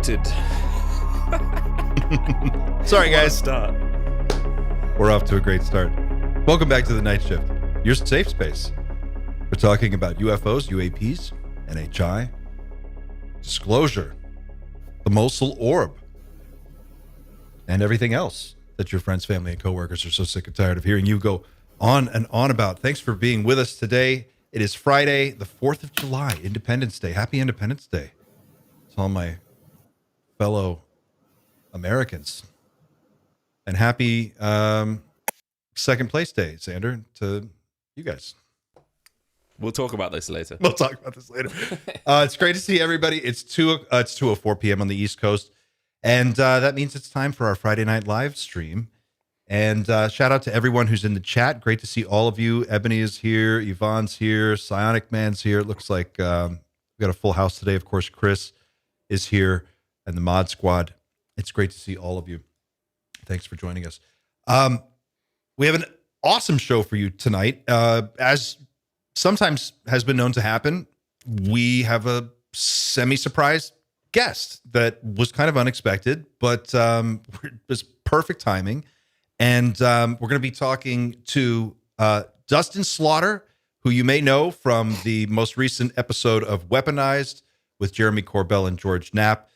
muted. Sorry, guys. Start. We're off to a great start. Welcome back to the Night Shift, your safe space. We're talking about UFOs, UAPs, NHI, disclosure, the Mosul Orb, and everything else that your friends, family, and coworkers are so sick and tired of hearing you go on and on about. Thanks for being with us today. It is Friday, the 4th of July, Independence Day. Happy Independence Day to all my fellow Americans. And happy second place day, Xander, to you guys. We'll talk about this later. We'll talk about this later. It's great to see everybody. It's 2:04 p.m. on the East Coast. And that means it's time for our Friday night live stream. And shout out to everyone who's in the chat. Great to see all of you. Ebony is here. Yvonne's here. Psionic Man's here. It looks like we've got a full house today. Of course, Chris is here and the Mod Squad. It's great to see all of you. Thanks for joining us. We have an awesome show for you tonight. As sometimes has been known to happen, we have a semi-surprise guest that was kind of unexpected, but it was perfect timing. And we're going to be talking to Dustin Slaughter, who you may know from the most recent episode of Weaponized with Jeremy Corbell and George Knapp.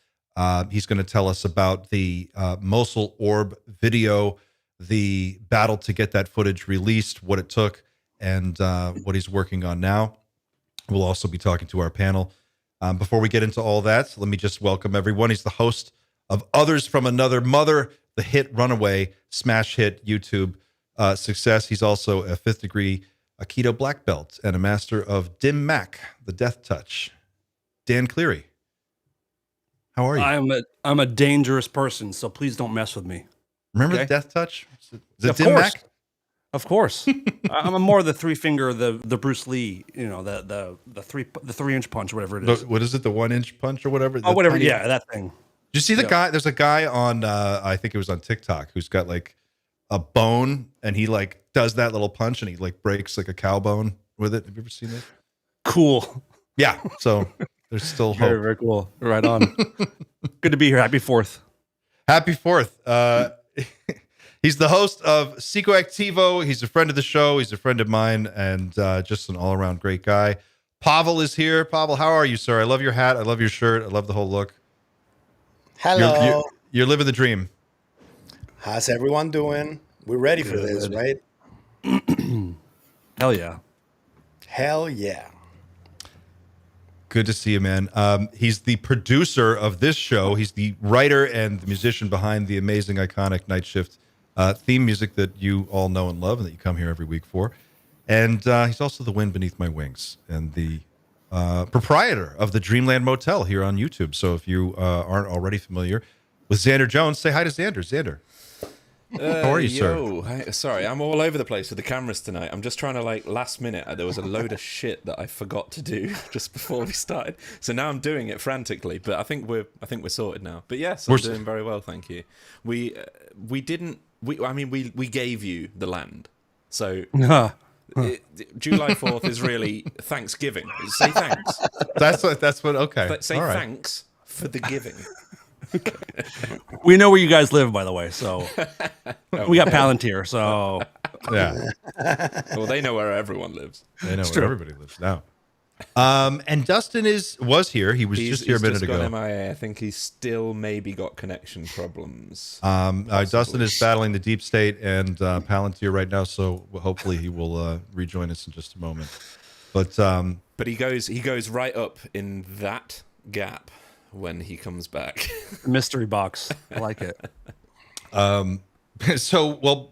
He's going to tell us about the Mosul Orb video, the battle to get that footage released, what it took, and what he's working on now. We'll also be talking to our panel. Before we get into all that, let me just welcome everyone. He's the host of Others from Another Mother, the hit runaway smash hit YouTube success. He's also a 5th degree Aikido black belt and a master of Dim Mak, the Death Touch. Dan Cleary. How are you? I'm a dangerous person, so please don't mess with me. Remember okay? The Death Touch? Is it Of Dim course. Mak? Of course. I'm a more the 3-finger, the Bruce Lee, you know, the 3-inch punch, whatever it is. What is it? The 1-inch punch or whatever? Oh, whatever. Tiny... Yeah, that thing. Did you see the guy? There's a guy on, I think it was on TikTok, who's got like a bone and he like does that little punch and he like breaks like a cow bone with it. Have you ever seen that? Cool. Yeah. So there's still hope. Very, very cool. Right on. Good to be here. Happy 4th. Happy 4th. He's the host of Psicoactivo. He's a friend of the show. He's a friend of mine and just an all-around great guy. Pavel is here. Pavel, how are you, sir? I love your hat. I love your shirt. I love the whole look. Hello. You're living the dream. How's everyone doing? We're ready for this, right? Hell yeah. Hell yeah. Good to see you, man. He's the producer of this show. He's the writer and the musician behind the amazing, iconic Night Shift theme music that you all know and love and that you come here every week for. And he's also the wind beneath my wings and the proprietor of the Dreamland Motel here on YouTube. So if you aren't already familiar with Xander Jones, say hi to Xander. Xander. How are you, sir? Hi, sorry, I'm all over the place with the cameras tonight. I'm just trying to last minute. There was a load of shit that I forgot to do just before we started. So now I'm doing it frantically. But I think we're sorted now. But yes, I'm doing very well, thank you. We gave you the land. So July 4th is really Thanksgiving. Say thanks. That's what. Okay. Say thanks for the giving. We know where you guys live, by the way, so we got Palantir, so yeah. Well, they know where everyone lives. They know where everybody lives now. And Dustin was here. He was just here a minute ago. MIA. I think he's still maybe got connection problems. Dustin is battling the deep state and Palantir right now, so hopefully he will rejoin us in just a moment. But he goes right up in that gap when he comes back. Mystery box. I like it. So,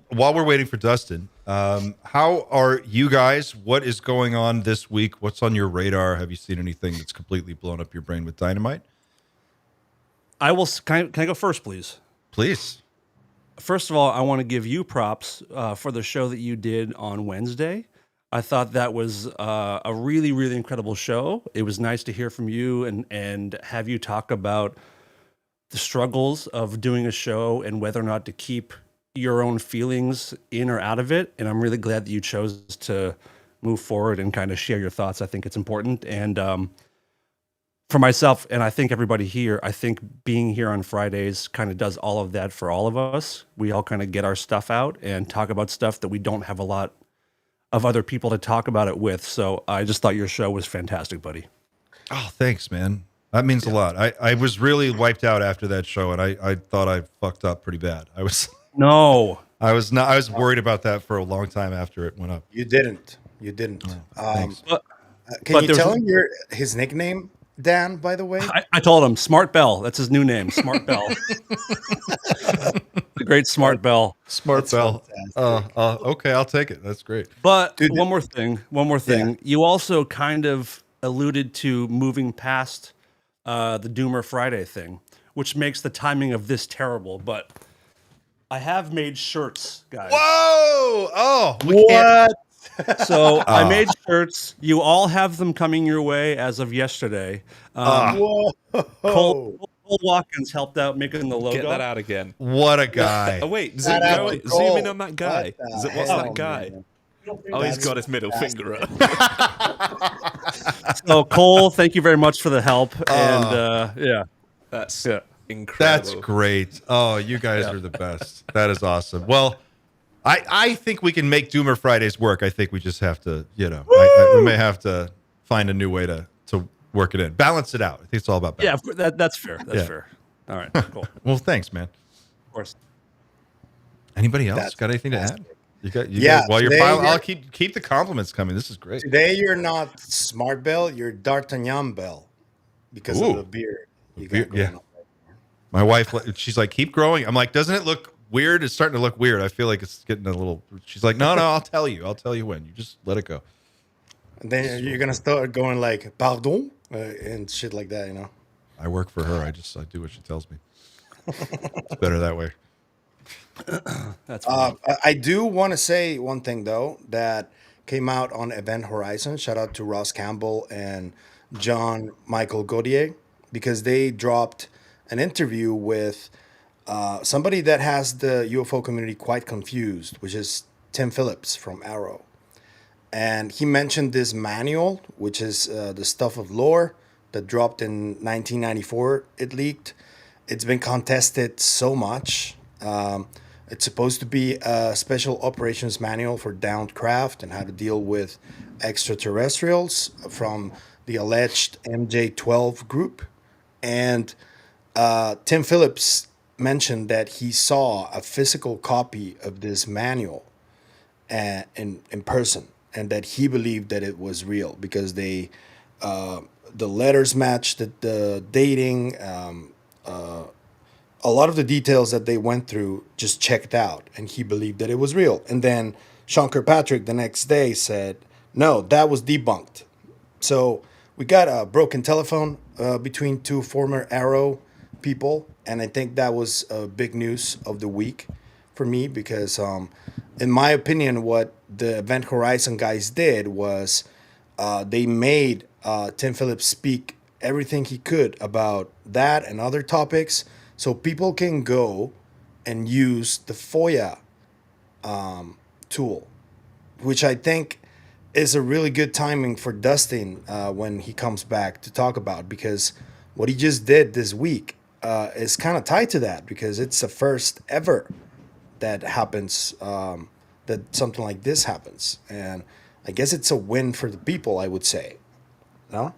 while we're waiting for Dustin, how are you guys? What is going on this week? What's on your radar? Have you seen anything that's completely blown up your brain with dynamite? I will. Can I go first, please? Please. First of all, I want to give you props for the show that you did on Wednesday. I thought that was a really, really incredible show. It was nice to hear from you and have you talk about the struggles of doing a show and whether or not to keep your own feelings in or out of it. And I'm really glad that you chose to move forward and kind of share your thoughts. I think it's important. And for myself, and I think everybody here, I think being here on Fridays kind of does all of that for all of us. We all kind of get our stuff out and talk about stuff that we don't have a lot of other people to talk about it with. So I just thought your show was fantastic, buddy. Oh, thanks, man. That means a lot. I was really wiped out after that show, and I thought I fucked up pretty bad. I was worried about that for a long time after it went up. You didn't. Thanks. Can you tell him his nickname, Dan, by the way? I told him Smart Bell. That's his new name, Smart Bell. The great Smart Bell. Smart Bell. Okay, I'll take it. That's great. But one more thing. Yeah. You also kind of alluded to moving past the Doomer Friday thing, which makes the timing of this terrible. But I have made shirts, guys. Whoa! Oh, what? So I made shirts. You all have them coming your way as of yesterday. Whoa! Cole Watkins helped out making the logo. Get that out again. What a guy! Oh wait, zoom in on that guy. What's that guy? Man. Oh, he's got his middle finger up. So Cole, thank you very much for the help. And That's incredible. That's great. Oh, you guys are the best. That is awesome. Well, I think we can make Doomer Fridays work. I think we just have to, we may have to find a new way to work it in. Balance it out. I think it's all about balance. Yeah, that's fair. That's fair. All right, cool. Well, thanks, man. Of course. Anybody else got anything to add? You got, while you're today filing, I'll keep the compliments coming. This is great. Today you're not Smart Bell, you're D'Artagnan Bell because of the beard. You got going on. My wife, she's like, keep growing. I'm like, doesn't it look weird? It's starting to look weird. I feel like it's getting a little. She's like, no, I'll tell you. I'll tell you when. You just let it go. And then you're gonna start going like, pardon, and shit like that, I work for her. I do what she tells me. It's better that way. That's I do want to say one thing though that came out on Event Horizon. Shout out to Ross Campbell and John Michael Gaudier, because they dropped an interview with somebody that has the UFO community quite confused, which is Tim Phillips from Arrow. And he mentioned this manual, which is the stuff of lore that dropped in 1994. It leaked. It's been contested so much. It's supposed to be a special operations manual for downed craft and how to deal with extraterrestrials from the alleged MJ-12 group. And Tim Phillips mentioned that he saw a physical copy of this manual in person, and that he believed that it was real because the letters matched the dating. A lot of the details that they went through just checked out, and he believed that it was real. And then Sean Kirkpatrick the next day said, no, that was debunked. So we got a broken telephone between two former Arrow people, and I think that was a big news of the week for me because, in my opinion, what the Event Horizon guys did was they made Tim Phillips speak everything he could about that and other topics, so people can go and use the FOIA tool, which I think is a really good timing for Dustin when he comes back to talk about, because what he just did this week is kind of tied to that, because it's the first ever that happens, that something like this happens. And I guess it's a win for the people, I would say. No?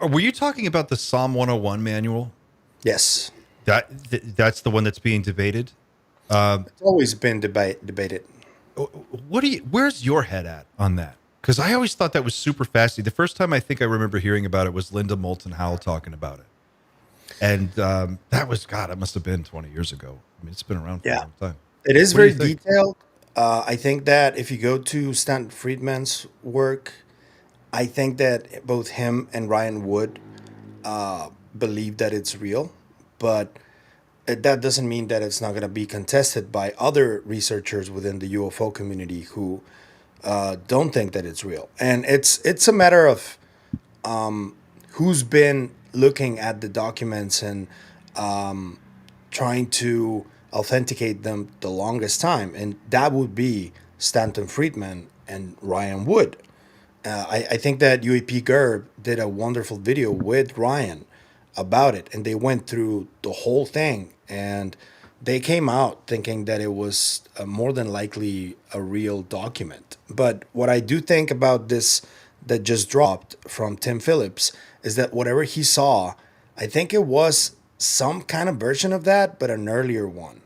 Were you talking about the Psalm 101 manual? Yes. That's the one that's being debated? It's always been debated. Where's your head at on that? Because I always thought that was super fascinating. The first time I think I remember hearing about it was Linda Moulton Howe talking about it. And that was, God, it must have been 20 years ago. I mean, it's been around for a long time. It is very detailed. I think that if you go to Stanton Friedman's work, I think that both him and Ryan Wood believe that it's real, but that doesn't mean that it's not going to be contested by other researchers within the UFO community who don't think that it's real. And it's a matter of who's been looking at the documents and trying to authenticate them the longest time, and that would be Stanton Friedman and Ryan Wood. I think that UAP Gerb did a wonderful video with Ryan about it, and they went through the whole thing, and they came out thinking that it was more than likely a real document. But what I do think about this that just dropped from Tim Phillips is that whatever he saw, I think it was some kind of version of that, but an earlier one.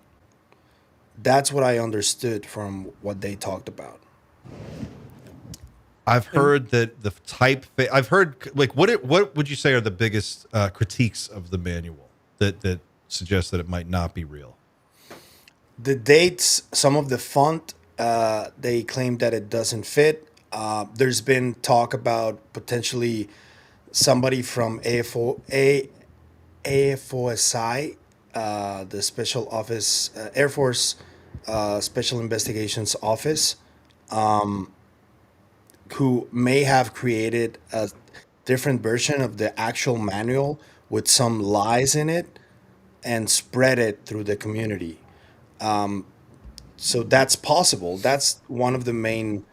That's what I understood from what they talked about. I've heard that the I've heard, like, what would you say are the biggest critiques of the manual that suggest that it might not be real? The dates, some of the font, they claim that it doesn't fit. There's been talk about potentially somebody from AFOSI, the Special Office, Air Force Special Investigations Office, who may have created a different version of the actual manual with some lies in it and spread it through the community. So that's possible. That's one of the main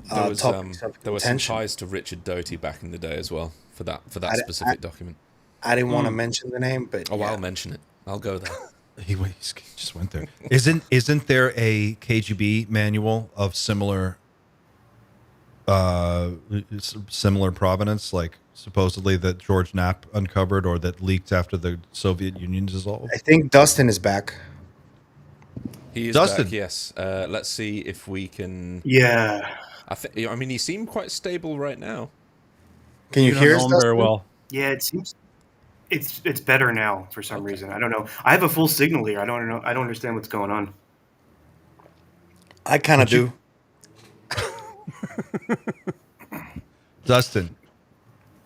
topics of there were some contention. ties to Richard Doty back in the day as well for that specific document. I didn't want to mention the name, but Oh, yeah. I'll mention it. I'll go there. He just went there. Isn't there a KGB manual of similar provenance, like supposedly that George Knapp uncovered or that leaked after the Soviet Union dissolved? I think Dustin is back. He is Dustin. back, yes. Let's see if we can. Yeah. I mean, he seemed quite stable right now. Can you don't hear know us, him very Dustin? well. Yeah, it seems it's better now for some reason. I don't know. I have a full signal here. I don't know. I don't understand what's going on. I kind of do. Dustin,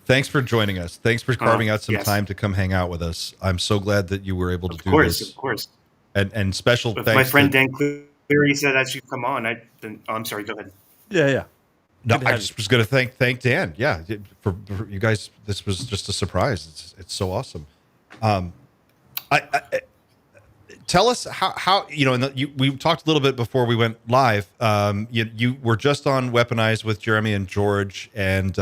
thanks for joining us. Thanks for carving out some yes. time to come hang out with us. I'm so glad that you were able to do this. Of course. And special If thanks. my friend to, Dan Cleary said I should come on. I'm sorry. Go ahead. Yeah. No, Good to I have just was going to thank Dan. Yeah, for you guys. This was just a surprise. It's so awesome. I tell us how we talked a little bit before we went live. You were just on Weaponized with Jeremy and George, and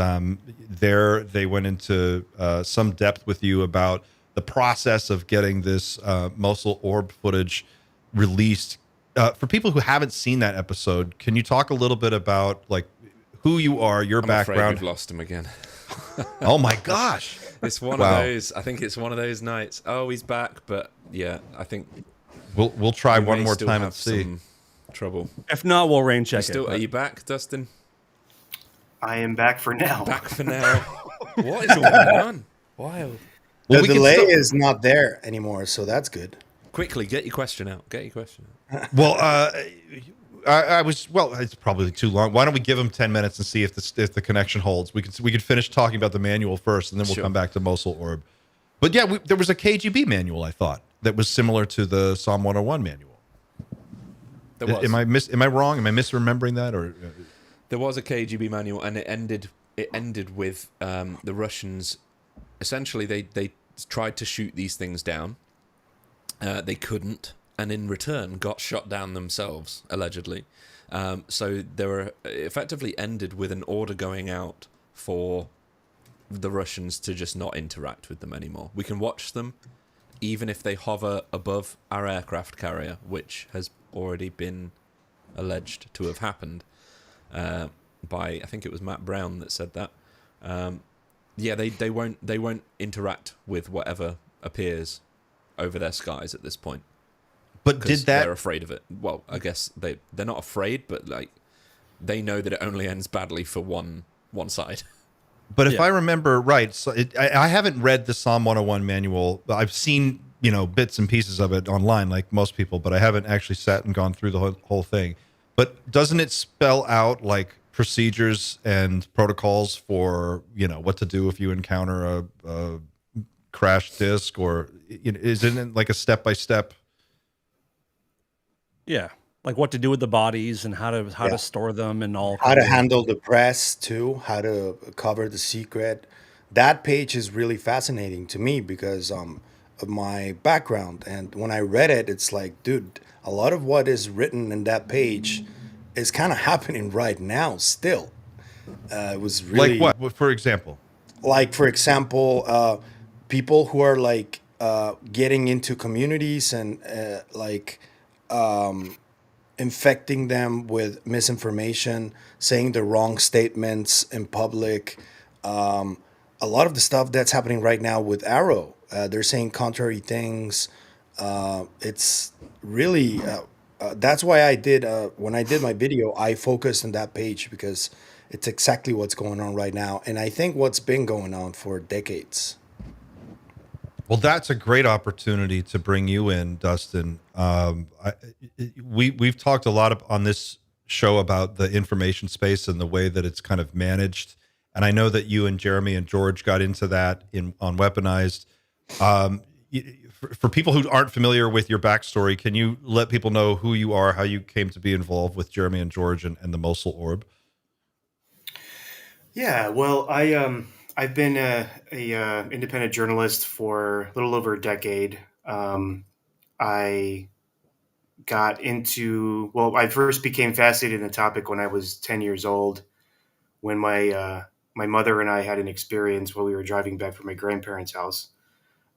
there they went into some depth with you about the process of getting this Mosul Orb footage released. For people who haven't seen that episode, can you talk a little bit about like who you are, your I'm afraid background? we've lost him again. Oh my gosh! It's one Wow. of those. I think it's one of those nights. Oh, he's back, but yeah, I think We'll try we one may more still time and have see. some trouble. If not, we'll rain check Still, it. are you back, Dustin? I am back for now. Back for now. What is going on? Wild. Well, The we can delay still- is not there anymore, so that's good. Quickly, get your question out. Well, I was. Well, it's probably too long. Why don't we give them 10 minutes and see if the connection holds? We could finish talking about the manual first, and then we'll Sure. come back to Mosul Orb. But yeah, there was a KGB manual, I thought, that was similar to the Psalm 101 manual. There was. Am I wrong? Am I misremembering that? Or There was a KGB manual, and it ended with the Russians. Essentially, they tried to shoot these things down. They couldn't, and in return got shot down themselves, allegedly. So they were effectively ended with an order going out for the Russians to just not interact with them anymore. We can watch them, even if they hover above our aircraft carrier, which has already been alleged to have happened by, I think it was Matt Brown that said that. Yeah, they won't interact with whatever appears over their skies at this point. but Because did that? they're afraid of it. Well, I guess they're not afraid, but like they know that it only ends badly for one side. But if Yeah. I remember right, so I haven't read the Psalm 101 manual. I've seen bits and pieces of it online, like most people, but I haven't actually sat and gone through the whole thing. But doesn't it spell out like procedures and protocols for what to do if you encounter a crash disk, or isn't it like a step by step? Yeah, like what to do with the bodies and how to store them and all. How to kinds of- handle the press too, how to cover the secret. That page is really fascinating to me because of my background. And when I read it, it's like, dude, a lot of what is written in that page is kind of happening right now still. It was really Like what? For example? like, for example, people who are like getting into communities and like infecting them with misinformation, saying the wrong statements in public. A lot of the stuff that's happening right now with Arrow, they're saying contrary things. It's really that's why I did when I did my video, I focused on that page because it's exactly what's going on right now, and I think what's been going on for decades. Well, that's a great opportunity to bring you in, Dustin. We've talked a lot on this show about the information space and the way that it's kind of managed, and I know that you and Jeremy and George got into that on Weaponized. For people who aren't familiar with your backstory, can you let people know who you are, how you came to be involved with Jeremy and George and the Mosul Orb? Yeah, well, I've been a independent journalist for a little over a decade. I got into I first became fascinated in the topic when I was 10 years old, when my mother and I had an experience while we were driving back from my grandparents' house,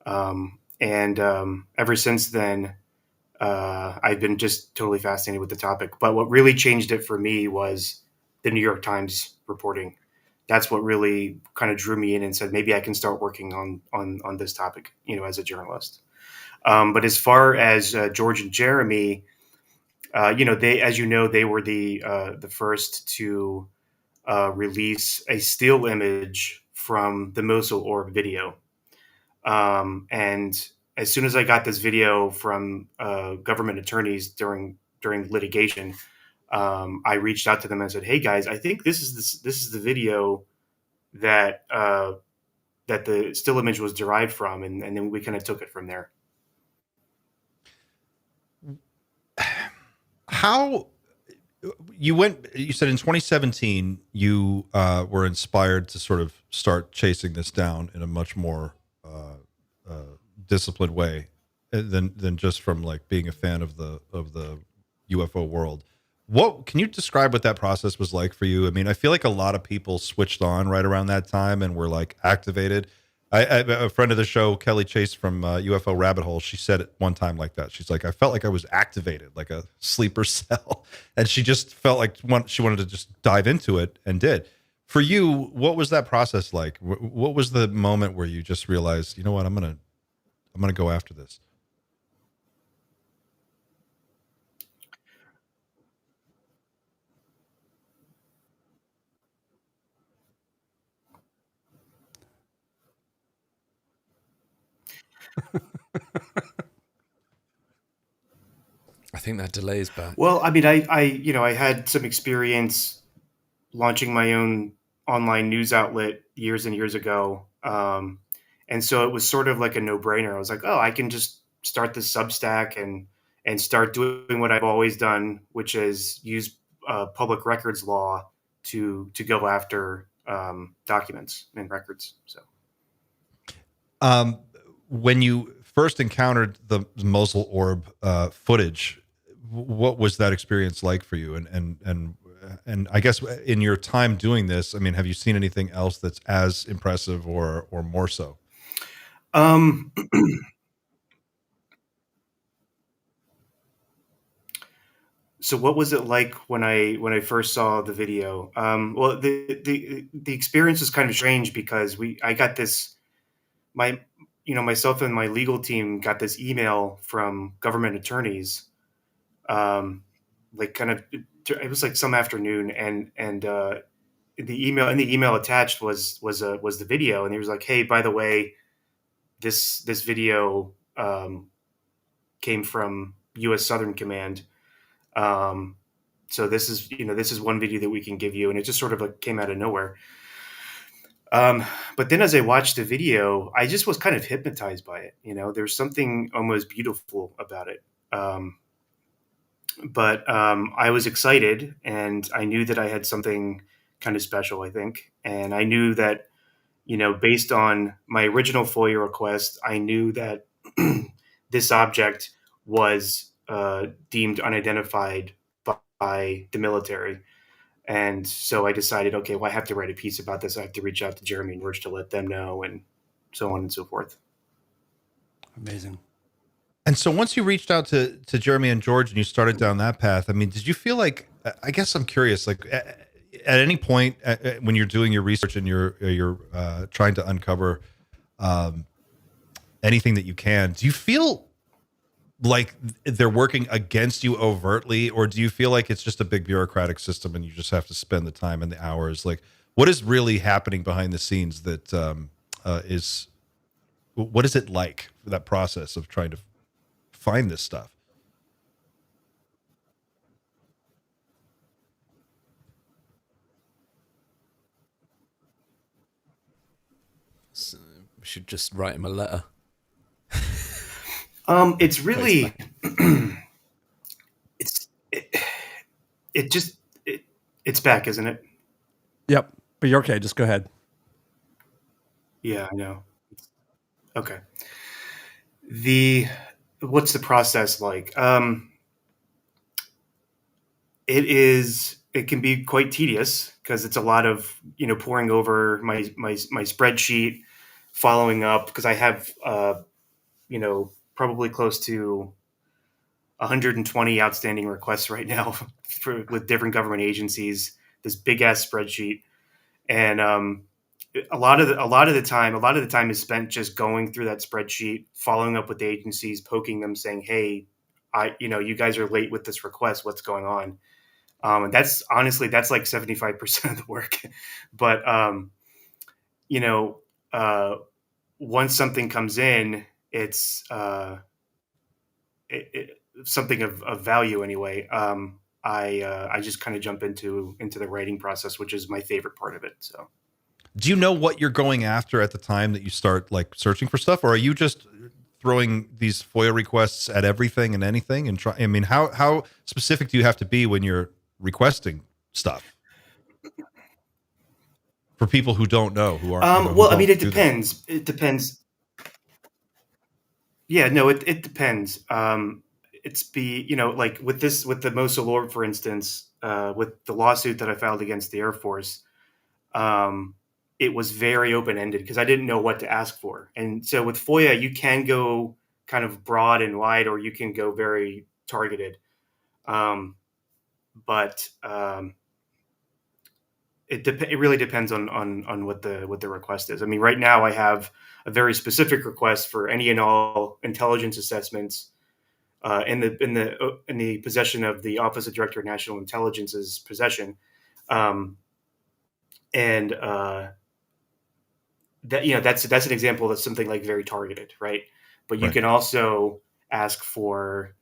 and ever since then, I've been just totally fascinated with the topic. But what really changed it for me was the New York Times reporting. That's what really kind of drew me in and said maybe I can start working on this topic, as a journalist. But as far as George and Jeremy, they were the first to release a still image from the Mosul Orb video. And as soon as I got this video from government attorneys during litigation, I reached out to them and said, "Hey guys, I think this is the video that that the still image was derived from," and then we kind of took it from there. How you said in 2017 you were inspired to sort of start chasing this down in a much more disciplined way than just from like being a fan of the UFO world. What can you describe what that process was like for you? I mean, I feel like a lot of people switched on right around that time and were like activated. A friend of the show, Kelly Chase from UFO Rabbit Hole, she said it one time like that. She's like, I felt like I was activated, like a sleeper cell, and she just felt like she wanted to just dive into it and did. For you, what was that process like? What was the moment where you just realized, you know what, I'm gonna go after this? I think that delay is back. Well, I mean, I had some experience launching my own online news outlet years and years ago. And so it was sort of like a no-brainer. I was like, oh, I can just start this Substack and start doing what I've always done, which is use public records law to go after documents and records. So When you first encountered the Mosul Orb footage, what was that experience like for you? And I guess in your time doing this, I mean, have you seen anything else that's as impressive or more so? um, so what was it like when I first saw the video? Well, the experience was kind of strange because I got this my myself and my legal team got this email from government attorneys, like kind of it was like some afternoon, and the email attached was the video, and he was like, hey, by the way, this video came from U.S. Southern Command. um, so this is one video that we can give you, and it just sort of like came out of nowhere. But then as I watched the video, I just was kind of hypnotized by it. There's something almost beautiful about it. But I was excited, and I knew that I had something kind of special, I think. And I knew that, based on my original FOIA request, I knew that this object was deemed unidentified by the military. And so I decided, okay, well, I have to write a piece about this. I have to reach out to Jeremy and George to let them know, and so on and so forth. Amazing. And so once you reached out to Jeremy and George and you started down that path, I mean, did you feel like, I guess I'm curious, like at any point when you're doing your research and you're trying to uncover anything that you can, do you feel like they're working against you overtly, or do you feel like it's just a big bureaucratic system and you just have to spend the time and the hours? Like, what is really happening behind the scenes that what is it like, that process of trying to find this stuff? So we should just write him a letter. It's really, it's back, isn't it? Yep. But you're okay. Just go ahead. Yeah, I know. Okay. What's the process like? It can be quite tedious because it's a lot of, poring over my spreadsheet, following up, because I have, probably close to 120 outstanding requests right now with different government agencies, this big ass spreadsheet. And, a lot of the time is spent just going through that spreadsheet, following up with the agencies, poking them, saying, "Hey, you guys are late with this request. What's going on?" And that's like 75% of the work. But once something comes in, it's something of value anyway. I just kind of jump into the writing process, which is my favorite part of it. So. Do you know what you're going after at the time that you start like searching for stuff, or are you just throwing these FOIA requests at everything and anything and try? I mean, how specific do you have to be when you're requesting stuff for people who don't know, who aren't? Well, I mean, it depends. It depends. Yeah, no, it depends. Like with the Mosul Orb, for instance, with the lawsuit that I filed against the Air Force. It was very open-ended because I didn't know what to ask for. And so with FOIA, you can go kind of broad and wide, or you can go very targeted. But it really depends on what the request is. I mean, right now I have a very specific request for any and all intelligence assessments in the possession of the Office of Director of National Intelligence's possession. That's an example of something like very targeted, right? But you can also ask for,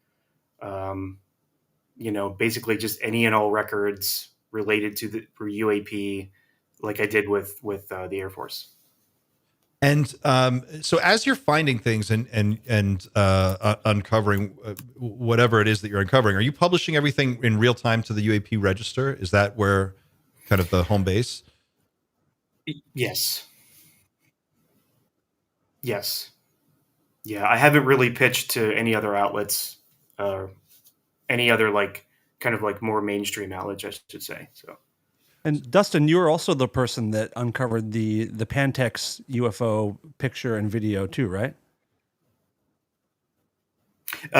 basically just any and all records related to the UAP, like I did with the Air Force. And so as you're finding things and uncovering whatever it is that you're uncovering, are you publishing everything in real time to the UAP register? Is that where kind of the home base? Yes. Yes. Yeah, I haven't really pitched to any other outlets, any other kind of more mainstream outlets, I should say. So. And Dustin, you were also the person that uncovered the Pantex UFO picture and video too, right?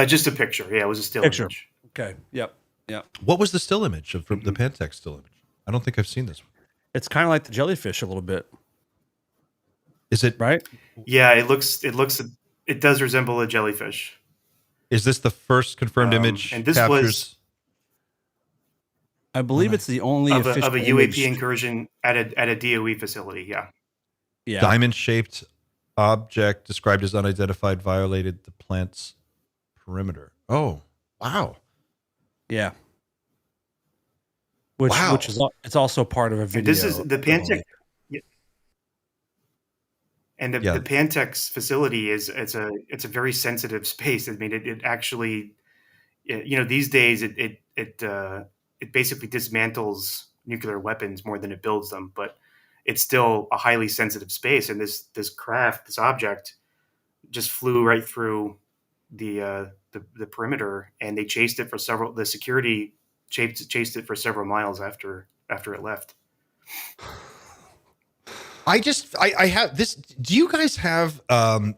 Just a picture. Yeah, it was a still image. Okay. Yep. What was the still image of the Pantex still image? I don't think I've seen this one. It's kind of like the jellyfish a little bit. Is it right? Yeah, it does resemble a jellyfish. Is this the first confirmed image? And this captures? I believe it's the only of a UAP image. incursion at a DOE facility. Yeah. Yeah. Diamond-shaped object described as unidentified violated the plant's perimeter. Oh, wow. Yeah. Which is it's also part of a video. And this is the Pantex. And the Pantex facility it's a very sensitive space. I mean, it actually, these days it basically dismantles nuclear weapons more than it builds them, but it's still a highly sensitive space. And this object just flew right through the perimeter, and they chased it for the security chased it for several miles after after it left. I have this. Do you guys have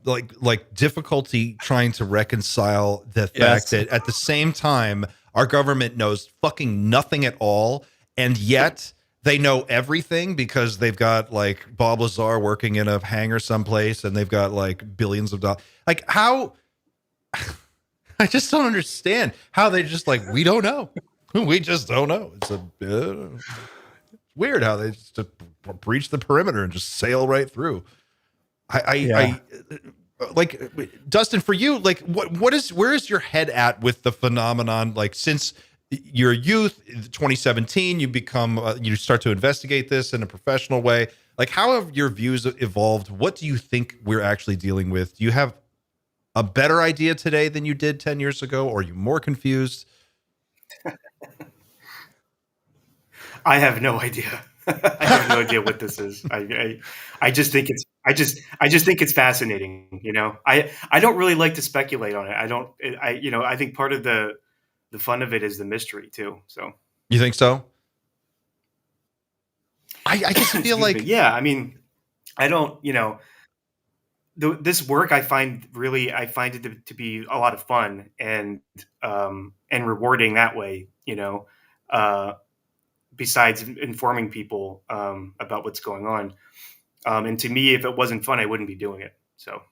like difficulty trying to reconcile the fact that at the same time our government knows fucking nothing at all, and yet they know everything because they've got like Bob Lazar working in a hangar someplace, and they've got like billions of dollars. Like how? I just don't understand how they just like, we don't know. We just don't know. It's weird how they just breach the perimeter and just sail right through. I like, Dustin, for you, like where is your head at with the phenomenon? Like since your youth, 2017, you become, you start to investigate this in a professional way. Like how have your views evolved? What do you think we're actually dealing with? Do you have a better idea today than you did 10 years ago? Or are you more confused? I have no idea. I have no idea what this is. I just think it's fascinating. You know, I don't really like to speculate on it. I think part of the fun of it is the mystery too. So you think so? I just feel like, yeah, I mean, I don't, you know, this work I find it to be a lot of fun and rewarding that way, you know, besides informing people about what's going on. And to me, if it wasn't fun, I wouldn't be doing it. So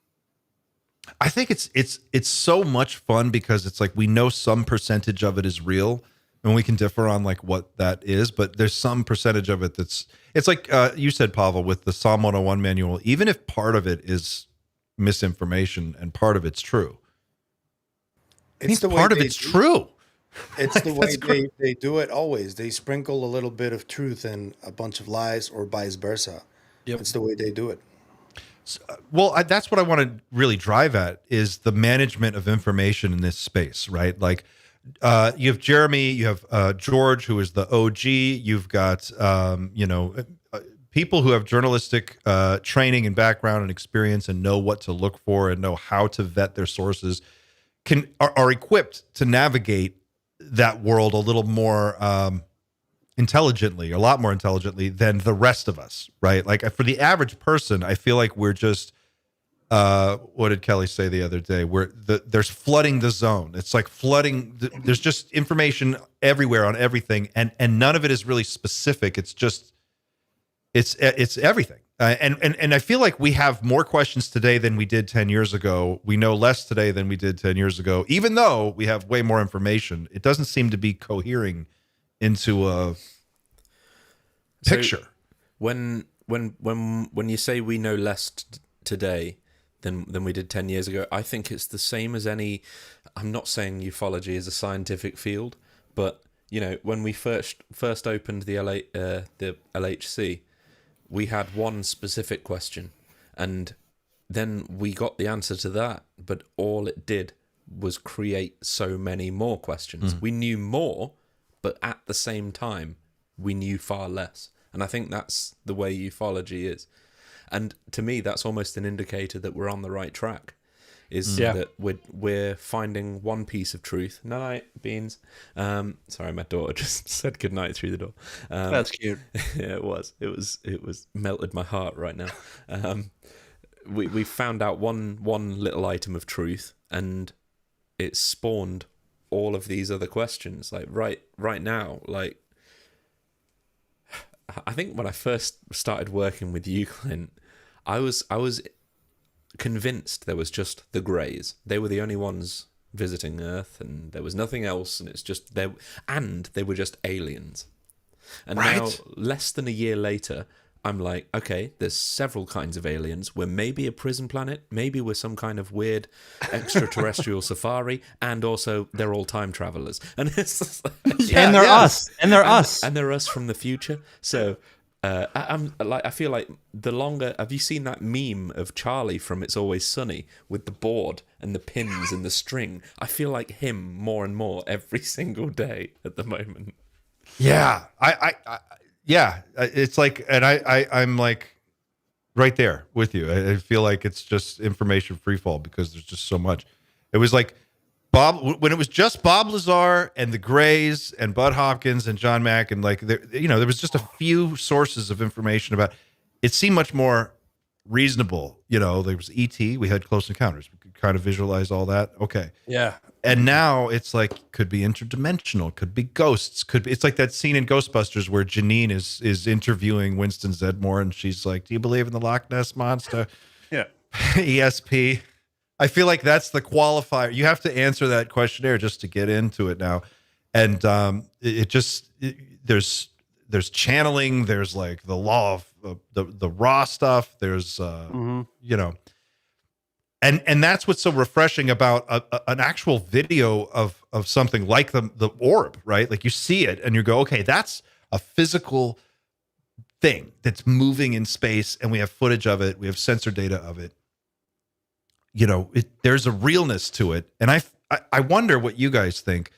I think it's so much fun because it's like we know some percentage of it is real, and we can differ on like what that is, but there's some percentage of it it's like you said, Pavel, with the Psalm 101 manual, even if part of it is misinformation and part of it's true. It's part of it's true. It's the way they do it always. They sprinkle a little bit of truth and a bunch of lies, or vice versa. Yep. It's the way they do it. Well, that's what I want to really drive at is the management of information in this space, right? Like you have Jeremy, you have George, who is the OG. You've got, people who have journalistic training and background and experience and know what to look for and know how to vet their sources, are equipped to navigate that world a little more intelligently, a lot more intelligently than the rest of us, right? Like for the average person, I feel like we're just, what did Kelly say the other day? There's flooding the zone. It's like flooding. There's just information everywhere on everything, and none of it is really specific. It's just, it's everything. And I feel like we have more questions today than we did 10 years ago. We know less today than we did 10 years ago. Even though we have way more information, it doesn't seem to be cohering into a picture. So when you say we know less today than we did 10 years ago, I think it's the same as any. I'm not saying ufology is a scientific field, but you know, when we first opened the LHC, we had one specific question, and then we got the answer to that, but all it did was create so many more questions. We knew more, but at the same time, we knew far less. And I think that's the way ufology is. And to me, that's almost an indicator that we're on the right track. That we're finding one piece of truth. Night, Beans. Sorry, my daughter just said goodnight through the door. That's cute. Yeah, it was melted my heart right now. We found out one little item of truth, and it spawned all of these other questions. Like right now, like I think when I first started working with you, Clint, I was convinced there was just the Greys. They were the only ones visiting Earth, and there was nothing else, and it's just they were just aliens. And now, less than a year later, I'm like, okay, there's several kinds of aliens. We're maybe a prison planet, maybe we're some kind of weird extraterrestrial safari, and also they're all time travelers. And it's just like, and they're us, and they're us, and they're us from the future. So I feel like the longer. Have you seen that meme of Charlie from It's Always Sunny with the board and the pins and the string? I feel like him more and more every single day at the moment. Yeah, yeah, it's like, and I'm like right there with you. I feel like it's just information freefall because there's just so much. It was like Bob, when it was just Bob Lazar and the Grays and Bud Hopkins and John Mack, and like there was just a few sources of information about it. Seemed much more reasonable. There was ET, we had Close Encounters, we could kind of visualize all that. Okay. Yeah. And now it's like, could be interdimensional, could be ghosts, it's like that scene in Ghostbusters where Janine is interviewing Winston Zeddemore, and she's like, do you believe in the Loch Ness Monster? Yeah. ESP. I feel like that's the qualifier. You have to answer that questionnaire just to get into it now. And there's channeling, there's like the law of the raw stuff. There's, and that's what's so refreshing about an actual video of something like the orb, right? Like you see it and you go, okay, that's a physical thing that's moving in space, and we have footage of it. We have sensor data of it. There's a realness to it. And I wonder what you guys think.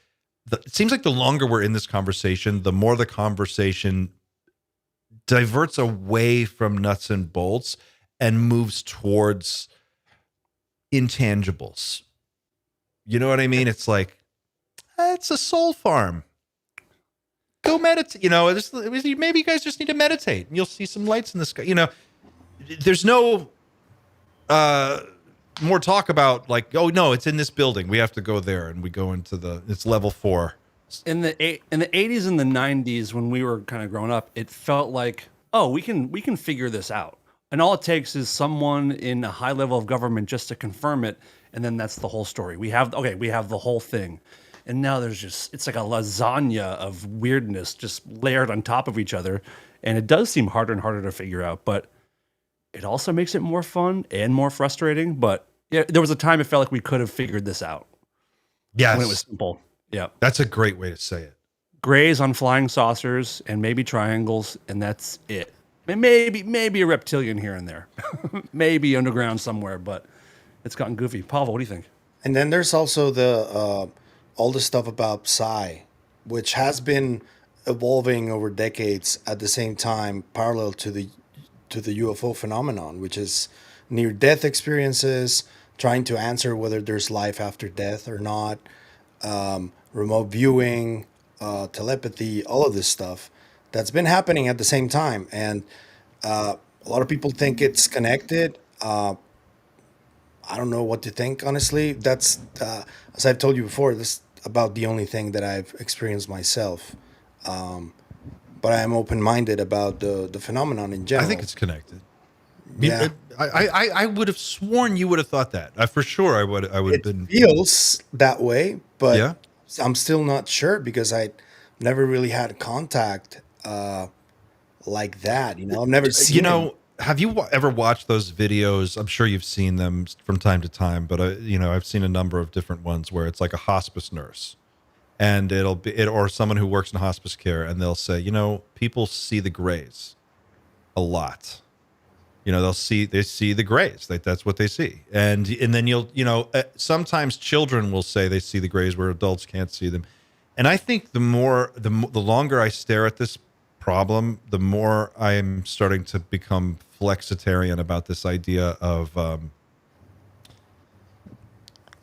It seems like the longer we're in this conversation, the more the conversation diverts away from nuts and bolts and moves towards intangibles. You know what I mean? It's like, it's a soul farm. Go meditate. Maybe you guys just need to meditate and you'll see some lights in the sky. There's no more talk about like, oh no, it's in this building, we have to go there, and we go into it's level 4. In the 80s and the 90s, when we were kind of growing up, it felt like, oh, we can figure this out, and all it takes is someone in a high level of government just to confirm it, and then that's the whole story. We have the whole thing. And now it's like a lasagna of weirdness just layered on top of each other, and it does seem harder and harder to figure out, but it also makes it more fun and more frustrating. But yeah, there was a time it felt like we could have figured this out. Yes. When it was simple. Yeah. That's a great way to say it. Grays on flying saucers and maybe triangles, and that's it. Maybe a reptilian here and there. Maybe underground somewhere, but it's gotten goofy. Pavel, what do you think? And then there's also all the stuff about Psi, which has been evolving over decades at the same time, parallel to the UFO phenomenon, which is near-death experiences, trying to answer whether there's life after death or not, remote viewing, telepathy, all of this stuff that's been happening at the same time. And a lot of people think it's connected. I don't know what to think, honestly. That's, as I've told you before, this is about the only thing that I've experienced myself. But I am open-minded about the phenomenon in general. I think it's connected. Yeah. I would have sworn you would have thought that. For sure, I would have been. It feels that way, but yeah. I'm still not sure because I never really had contact like that. I've never seen. Have you ever watched those videos? I'm sure you've seen them from time to time, but I've seen a number of different ones where it's like a hospice nurse, and or someone who works in hospice care, and they'll say, people see the Greys a lot. They see the Greys. That's what they see, and then sometimes children will say they see the Greys where adults can't see them, and I think the longer I stare at this problem, the more I'm starting to become flexitarian about this idea of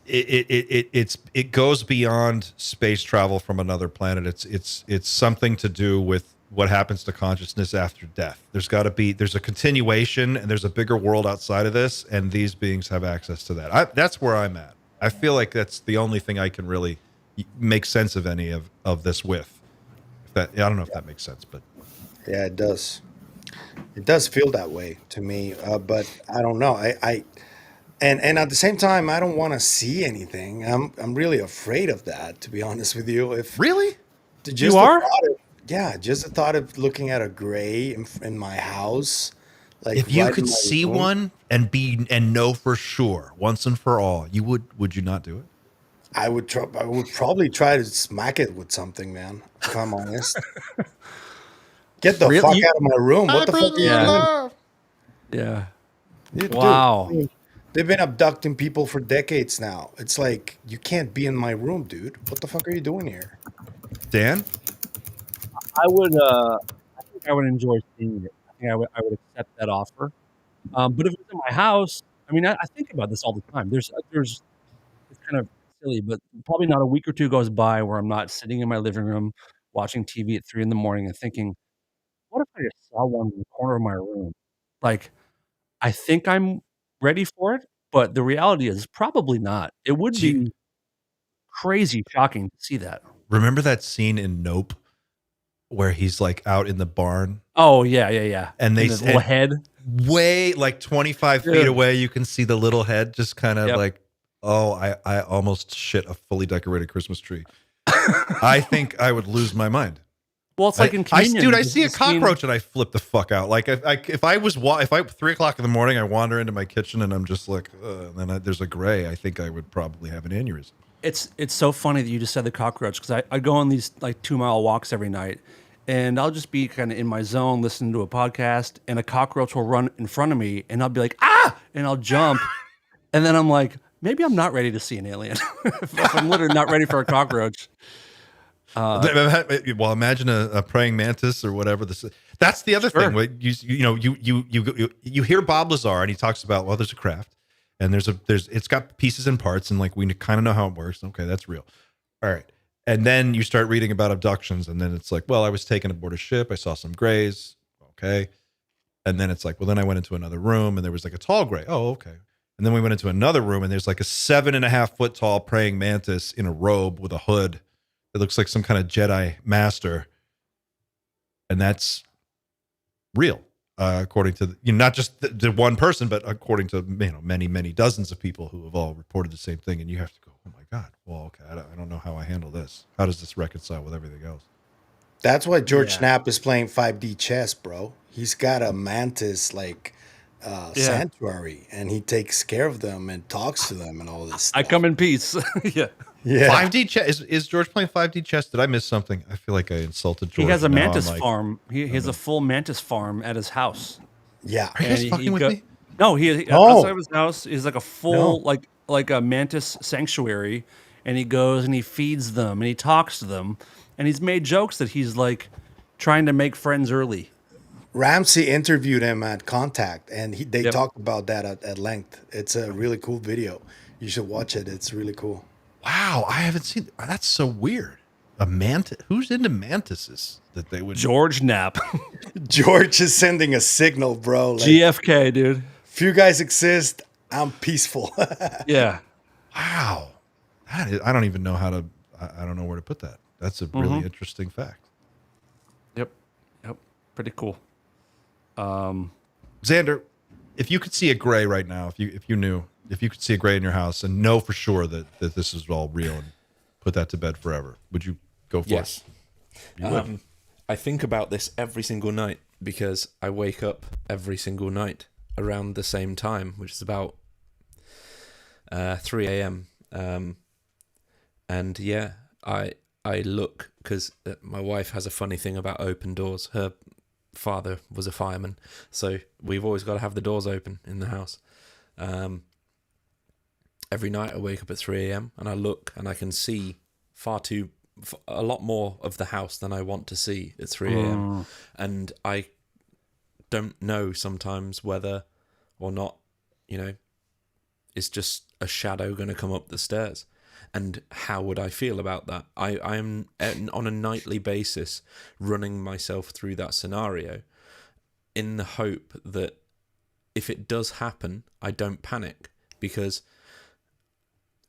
it goes beyond space travel from another planet. It's something to do with what happens to consciousness after death. There's a continuation, and there's a bigger world outside of this, and these beings have access to that. That's where I'm at. I feel like that's the only thing I can really make sense of any of this with. I don't know if that makes sense, but yeah, it does. It does feel that way to me, but I don't know. And at the same time, I don't want to see anything. I'm really afraid of that, to be honest with you. Really, you are? Just the thought of looking at a gray in my house, like if you right could in my see room. one and know for sure once and for all, would you not do it? I would probably try to smack it with something, man. If I'm honest. Get the fuck out of my room. What the fuck are you doing? Yeah. Dude, Wow. They've been abducting people for decades now. It's like, you can't be in my room, dude. What the fuck are you doing here? Dan? I think I would enjoy seeing it. I think I would accept that offer. But if it's in my house, I think about this all the time. There's it's kind of silly, but probably not a week or two goes by where I'm not sitting in my living room watching TV at 3 in the morning and thinking, "What if I just saw one in the corner of my room?" Like, I think I'm ready for it, but the reality is probably not. It would Do you be crazy shocking to see that. remember that scene in Nope where he's like out in the barn Oh, yeah. and they And the little head. way like 25 feet Dude. away, you can see the little head just kind of Yep. like, oh, I almost shit a fully decorated Christmas tree. I think I would lose my mind. Well, it's like in Communion. Dude, I there's see a this scene- cockroach and I flip the fuck out. Like if I 3:00 in the morning, I wander into my kitchen and I'm just like, and then there's a gray. I think I would probably have an aneurysm. It's so funny that you just said the cockroach, because I go on these like 2-mile walks every night, and I'll just be kind of in my zone listening to a podcast, and a cockroach will run in front of me, and I'll be like, ah, and I'll jump, and then I'm like, maybe I'm not ready to see an alien. if I'm literally not ready for a cockroach. Well, imagine a praying mantis or whatever this is. That's the other Sure. thing. You hear Bob Lazar and he talks about, well, there's a craft and it's got pieces and parts and like we kind of know how it works. Okay, that's real. All right. And then you start reading about abductions and then it's like, well, I was taken aboard a ship. I saw some grays. Okay. And then it's like, well, then I went into another room and there was like a tall gray. Oh, okay. And then we went into another room and there's like a 7.5 foot tall praying mantis in a robe with a hood. It looks like some kind of Jedi master. And that's real, according to not just the one person, but according to many dozens of people who have all reported the same thing. And you have to go, oh my God, well, okay, I don't know how I handle this. How does this reconcile with everything else? That's why George Yeah. Knapp is playing 5D chess, bro. He's got a mantis sanctuary, and he takes care of them and talks to them and all this stuff. I come in peace. Yeah. Yeah. 5D chess. Is George playing 5D chess? Did I miss something? I feel like I insulted George. He has a Now I'm mantis like, farm. He has a full mantis farm at his house. Yeah. Are you guys And fucking with me? No, he No. outside of his house is like a full like a mantis sanctuary, and he goes and he feeds them and he talks to them, and he's made jokes that he's like trying to make friends early. Ramsey interviewed him at Contact, and they Yep. talked about that at length. It's a really cool video. You should watch it. It's really cool. Wow, I haven't seen. That's so weird. A mantis. Who's into mantises that they would? George Knapp, George is sending a signal, bro. Like, GFK, dude. if you guys exist, I'm peaceful. Yeah. Wow, I don't even know how to. I don't know where to put that. That's a really interesting fact. Yep. Pretty cool. Xander, if you could see a gray right now, if you could see a gray in your house and know for sure that this is all real and put that to bed forever, would you go for Yes. it? You would. I think about this every single night because I wake up every single night around the same time, which is about 3 a.m. And yeah, I look because my wife has a funny thing about open doors. Her father was a fireman, so we've always got to have the doors open in the house. Every night I wake up at 3 a.m. and I look and I can see a lot more of the house than I want to see at 3 a.m. And I don't know sometimes whether or not, it's just a shadow going to come up the stairs. And how would I feel about that? I'm on a nightly basis running myself through that scenario in the hope that if it does happen, I don't panic, because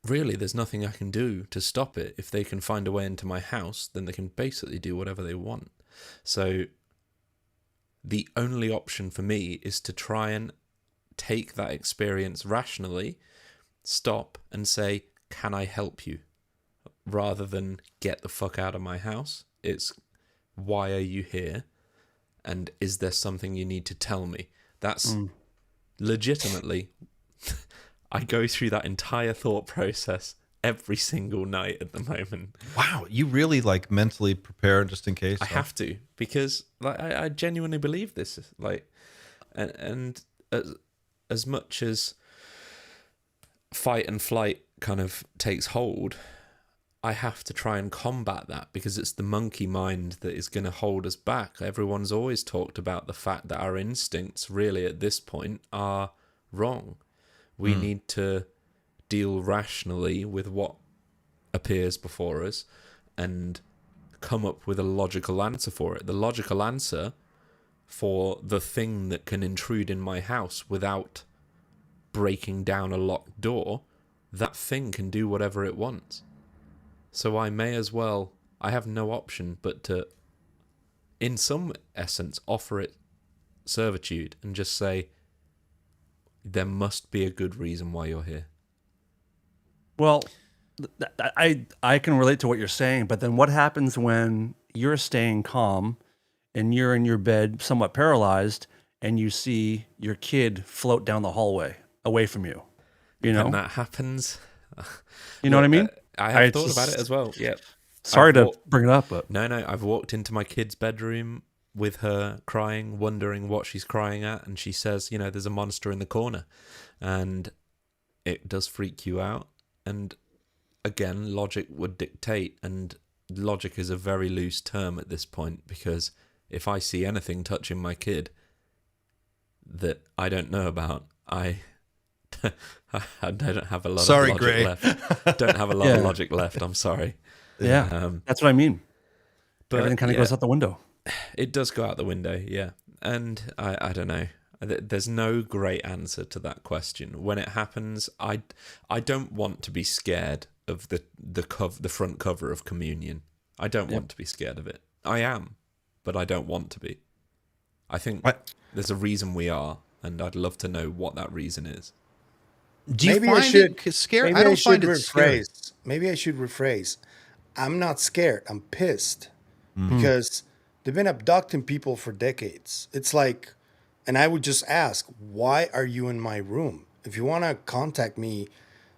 really there's nothing I can do to stop it. If they can find a way into my house, then they can basically do whatever they want. So the only option for me is to try and take that experience rationally, stop and say, can I help you? Rather than get the fuck out of my house. It's, why are you here? And is there something you need to tell me? That's legitimately, I go through that entire thought process every single night at the moment. Wow, you really mentally prepare just in case. I have to, because I genuinely believe this. And as much as fight and flight kind of takes hold, I have to try and combat that, because it's the monkey mind that is going to hold us back. Everyone's always talked about the fact that our instincts really at this point are wrong. We need to deal rationally with what appears before us and come up with a logical answer for it. The logical answer for the thing that can intrude in my house without breaking down a locked door, that thing can do whatever it wants. So I may as well, I have no option but to, in some essence, offer it servitude and just say, there must be a good reason why you're here. Well, I can relate to what you're saying, but then what happens when you're staying calm and you're in your bed somewhat paralyzed and you see your kid float down the hallway away from you? You know? When that happens... You know what I mean? I have thought about it as well, yeah. Sorry to bring it up, but... No, I've walked into my kid's bedroom with her crying, wondering what she's crying at, and she says, there's a monster in the corner. And it does freak you out. And again, logic would dictate, and logic is a very loose term at this point, because if I see anything touching my kid that I don't know about, I don't have a lot of logic Gray. left. Don't have a lot of logic left, I'm sorry. Yeah, that's what I mean. But everything kind of goes out the window. It does go out the window, yeah. And I don't know. There's no great answer to that question. When it happens, I don't want to be scared of the front cover of Communion. I don't want to be scared of it. I am, but I don't want to be. I think there's a reason we are, and I'd love to know what that reason is. Do you find it scary? I don't find it scary. Maybe I should rephrase. I'm not scared. I'm pissed because they've been abducting people for decades. It's like, and I would just ask, why are you in my room? If you want to contact me,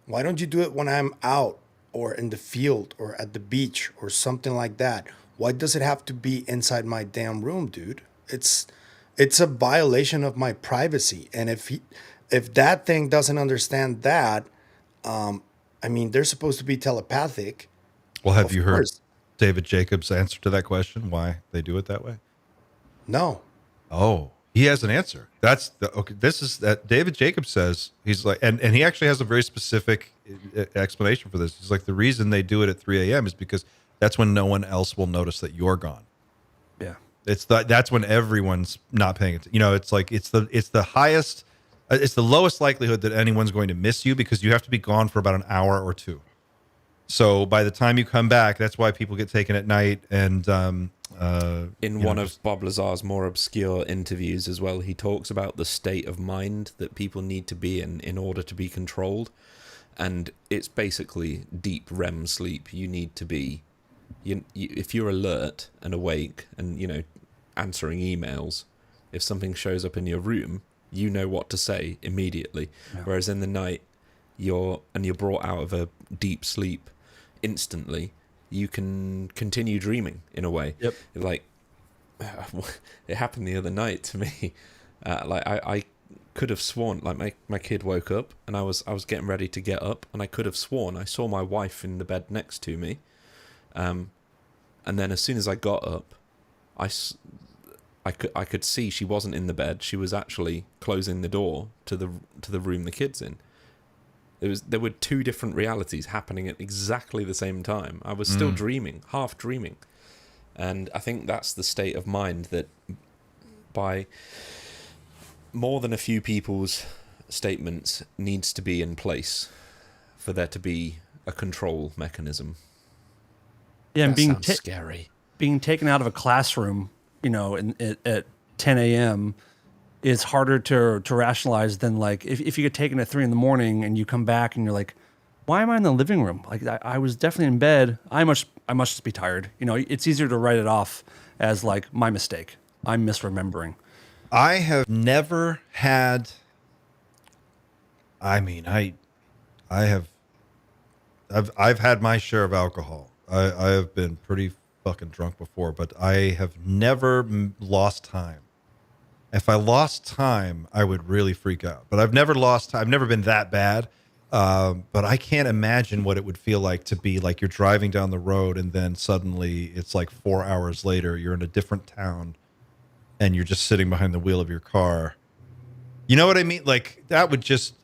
why don't you do it when I'm out or in the field or at the beach or something like that? Why does it have to be inside my damn room, dude? It's a violation of my privacy. And if that thing doesn't understand that, I mean, they're supposed to be telepathic. Well, have you heard David Jacobs' answer to that question? Why they do it that way? No. Oh, he has an answer. This is that David Jacobs says, he's like, and he actually has a very specific explanation for this. He's like, the reason they do it at 3 a.m. is because that's when no one else will notice that you're gone. Yeah. That's when everyone's not paying attention. It's like, it's the highest, it's the lowest likelihood that anyone's going to miss you because you have to be gone for about an hour or two. So by the time you come back, that's why people get taken at night. And in one of Bob Lazar's more obscure interviews as well, he talks about the state of mind that people need to be in order to be controlled. And it's basically deep REM sleep. You need to be, if you're alert and awake and, answering emails, if something shows up in your room, you know what to say immediately. Yeah. Whereas in the night, you're brought out of a deep sleep instantly, you can continue dreaming in a way. Yep. Like, it happened the other night to me. I could have sworn, like my kid woke up and I was getting ready to get up, and I could have sworn I saw my wife in the bed next to me. And then as soon as I got up, I could see she wasn't in the bed. She was actually closing the door to the room the kid's in. There were two different realities happening at exactly the same time. I was still dreaming, half dreaming. And I think that's the state of mind that by more than a few people's statements needs to be in place for there to be a control mechanism. Yeah, and being scary. Being taken out of a classroom, at 10 a.m. is harder to rationalize than like if you get taken at 3 a.m. and you come back and you're like, why am I in the living room? Like I was definitely in bed. I must just be tired. It's easier to write it off as like my mistake. I'm misremembering. I have never had. I mean, I've had my share of alcohol. I have been pretty fucking drunk before, but I have never lost time. If I lost time, I would really freak out. But I've never lost time. I've never been that bad. But I can't imagine what it would feel like to be like you're driving down the road and then suddenly it's like 4 hours later, you're in a different town and you're just sitting behind the wheel of your car. You know what I mean? Like that would just,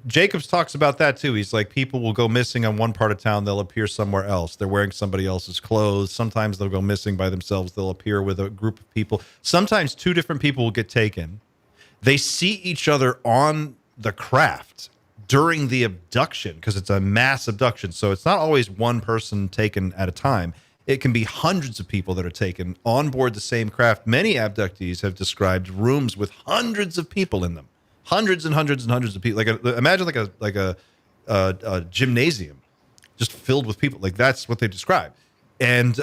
Jacobs talks about that too. He's like, people will go missing on one part of town, they'll appear somewhere else. They're wearing somebody else's clothes. Sometimes they'll go missing by themselves. They'll appear with a group of people. Sometimes two different people will get taken. They see each other on the craft during the abduction, because it's a mass abduction. So it's not always one person taken at a time. It can be hundreds of people that are taken on board the same craft. Many abductees have described rooms with hundreds of people in them, hundreds and hundreds and hundreds of people. Imagine a gymnasium just filled with people. Like, that's what they describe. And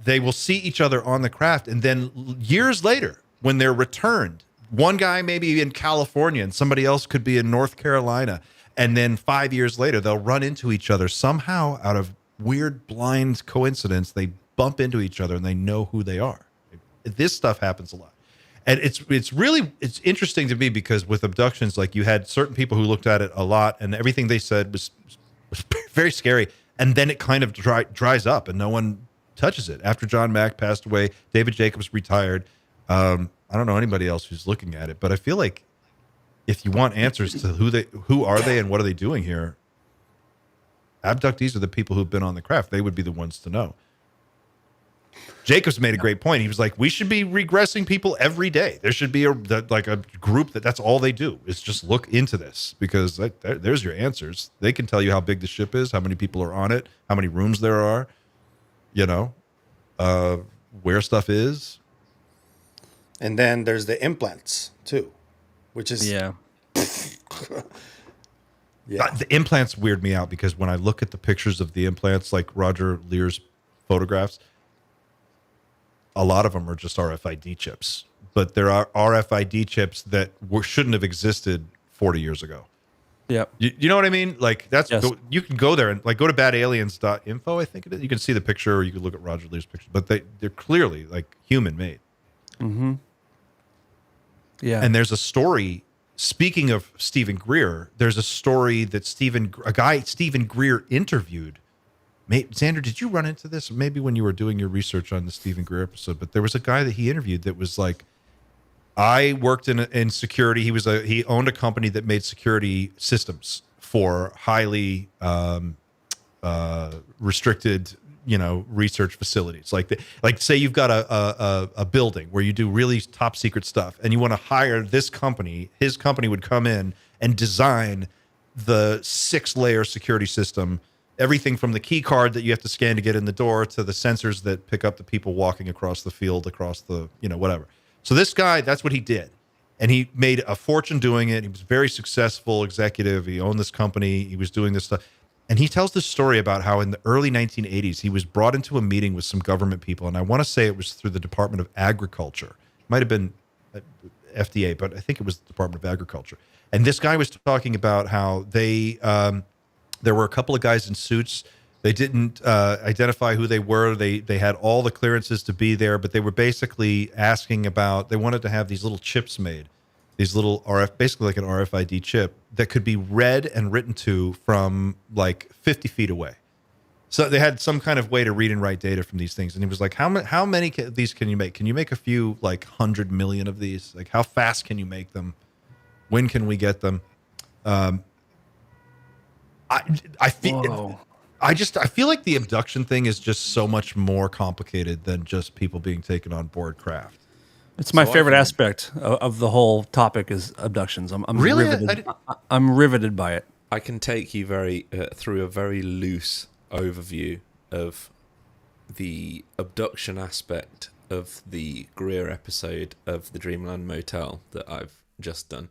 they will see each other on the craft, and then years later, when they're returned, one guy may be in California and somebody else could be in North Carolina, and then 5 years later they'll run into each other somehow out of weird blind coincidence. They bump into each other and they know who they are. This stuff happens a lot. And it's interesting to me, because with abductions, like, you had certain people who looked at it a lot and everything they said was very scary, and then it kind of dries up and no one touches it. After John Mack passed away, David Jacobs retired. I don't know anybody else who's looking at it, but I feel like if you want answers to who are they and what are they doing here, abductees are the people who've been on the craft. They would be the ones to know. Jacobs made a great point. He was like, we should be regressing people every day. There should be a group that's all they do is just look into this, because there's your answers. They can tell you how big the ship is, how many people are on it, how many rooms there are, where stuff is. And then there's the implants too, which is Yeah. The implants weird me out, because when I look at the pictures of the implants, like Roger Lear's photographs, a lot of them are just RFID chips. But there are RFID chips that shouldn't have existed 40 years ago. Yep. You know what I mean? Like, that's Yes. you can go there and go to badaliens.info, I think it is. You can see the picture, or you can look at Roger Lear's picture. But they're clearly like human made. Mm-hmm. Yeah. And there's a story. Speaking of Stephen Greer, there's a story that Stephen Greer interviewed. Xander, did you run into this? Maybe when you were doing your research on the Stephen Greer episode, but there was a guy that he interviewed that was like, I worked in security. He owned a company that made security systems for highly restricted, research facilities. Like say you've got a building where you do really top secret stuff, and you want to hire this company. His company would come in and design the 6-layer security system, everything from the key card that you have to scan to get in the door to the sensors that pick up the people walking across the field, across the, whatever. So this guy, that's what he did. And he made a fortune doing it. He was a very successful executive. He owned this company. He was doing this stuff. And he tells this story about how in the early 1980s, he was brought into a meeting with some government people. And I want to say it was through the Department of Agriculture. It might have been FDA, but I think it was the Department of Agriculture. And this guy was talking about how there were a couple of guys in suits. They didn't identify who they were. They had all the clearances to be there, but they were basically asking about, they wanted to have these little chips made, these little basically like an RFID chip that could be read and written to from like 50 feet away. So they had some kind of way to read and write data from these things. And he was like, how many of these can you make? Can you make a few, like 100 million of these? Like, how fast can you make them? When can we get them? I feel like the abduction thing is just so much more complicated than just people being taken on board craft. It's my favorite aspect of the whole topic is abductions. I'm really riveted. I'm riveted by it. I can take you through a very loose overview of the abduction aspect of the Greer episode of the Dreamland Motel that I've just done,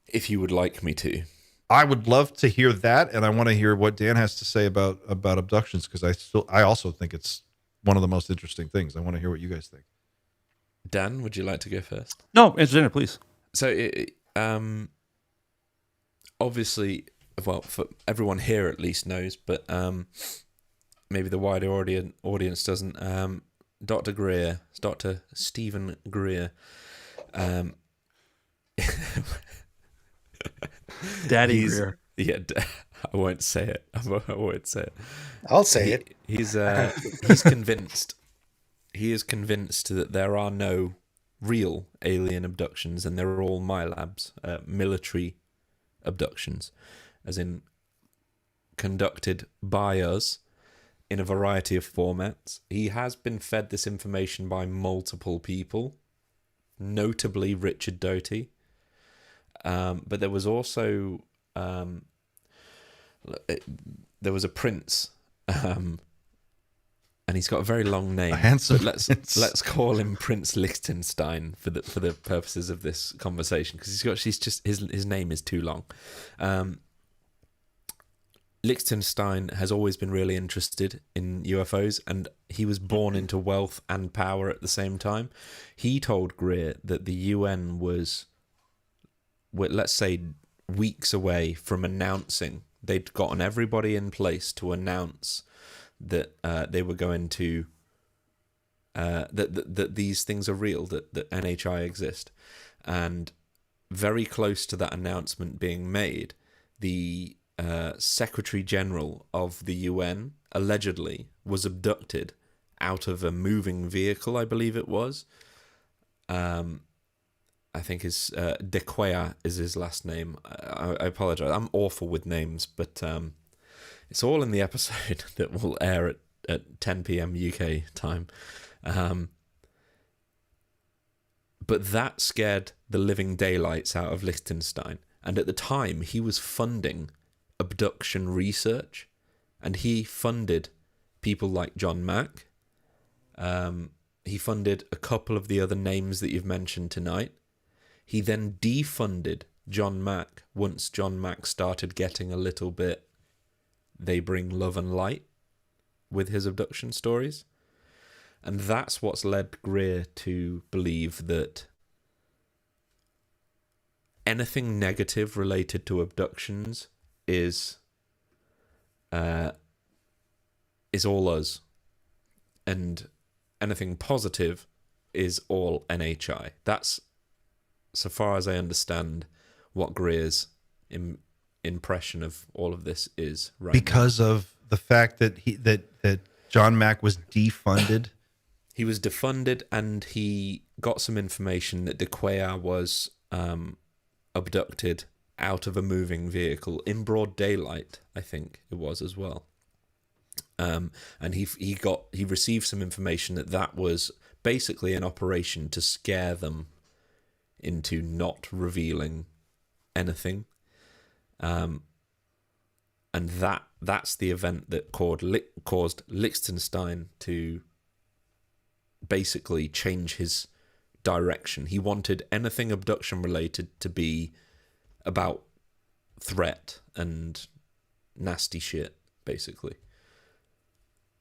if you would like me to. I would love to hear that, and I want to hear what Dan has to say about abductions, because I also think it's one of the most interesting things. I want to hear what you guys think. Dan, would you like to go first? No, it's dinner, please. So, obviously, well, for everyone here at least knows, but maybe the wider audience doesn't. Dr. Greer, Dr. Stephen Greer. Daddy Greer. Yeah, I won't say it. I won't say it. I'll say it. He's convinced. He is convinced that there are no real alien abductions, and they're all milabs, military abductions, as in conducted by us in a variety of formats. He has been fed this information by multiple people, notably Richard Doty. But there was also there was a prince, and he's got a very long name. A handsome but let's call him Prince Liechtenstein for the purposes of this conversation, because his name is too long. Liechtenstein has always been really interested in UFOs, and he was born into wealth and power at the same time. He told Greer that the UN was, let's say, weeks away from announcing, they'd gotten everybody in place to announce that they were going to, that these things are real, that NHI exist. And very close to that announcement being made, the Secretary General of the UN allegedly was abducted out of a moving vehicle, I believe it was. I think his Dequea is his last name. I apologize. I'm awful with names, but it's all in the episode that will air at 10 p.m. UK time. But that scared the living daylights out of Liechtenstein. And at the time, he was funding abduction research, and he funded people like John Mack. He funded a couple of the other names that you've mentioned tonight. He then defunded John Mack once John Mack started getting a little bit, they bring love and light with his abduction stories. And that's what's led Greer to believe that anything negative related to abductions is all us, and anything positive is all NHI. That's, so far as I understand, what Greer's impression of all of this is right because now. Of the fact that that John Mack was defunded. He was defunded, and he got some information that Dequea was abducted out of a moving vehicle in broad daylight, I think it was as well. And he received some information that was basically an operation to scare them into not revealing anything. And that's the event that caused Liechtenstein to basically change his direction. He wanted anything abduction related to be about threat and nasty shit, basically.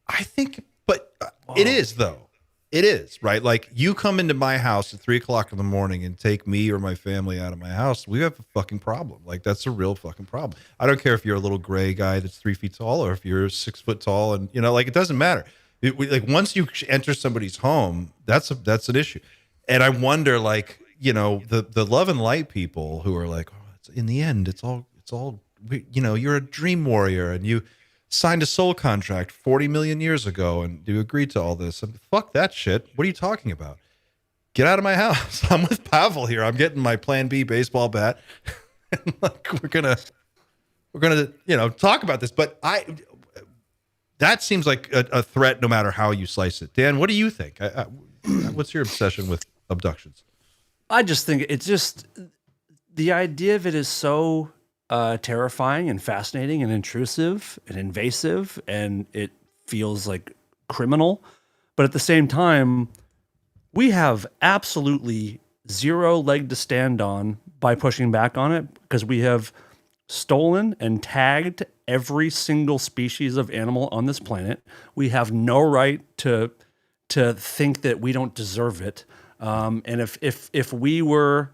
I think, but it is, though. It is, right? Like, you come into my house at 3:00 in the morning and take me or my family out of my house, we have a fucking problem. Like, that's a real fucking problem. I don't care if you're a little gray guy that's 3 feet tall or if you're 6 foot tall, and, like, it doesn't matter. Like, once you enter somebody's home, that's an issue. And I wonder, like, the love and light people who are like, in the end, it's all, you're a dream warrior and you signed a soul contract 40 million years ago and you agreed to all this. And fuck that shit. What are you talking about? Get out of my house. I'm with Pavel here. I'm getting my Plan B baseball bat. And like, we're gonna, talk about this. But that seems like a threat no matter how you slice it. Dan, what do you think? What's your obsession with abductions? I just think it's just, the idea of it is so terrifying and fascinating and intrusive and invasive, and it feels like criminal. But at the same time, we have absolutely zero leg to stand on by pushing back on it, because we have stolen and tagged every single species of animal on this planet. We have no right to think that we don't deserve it. And if we were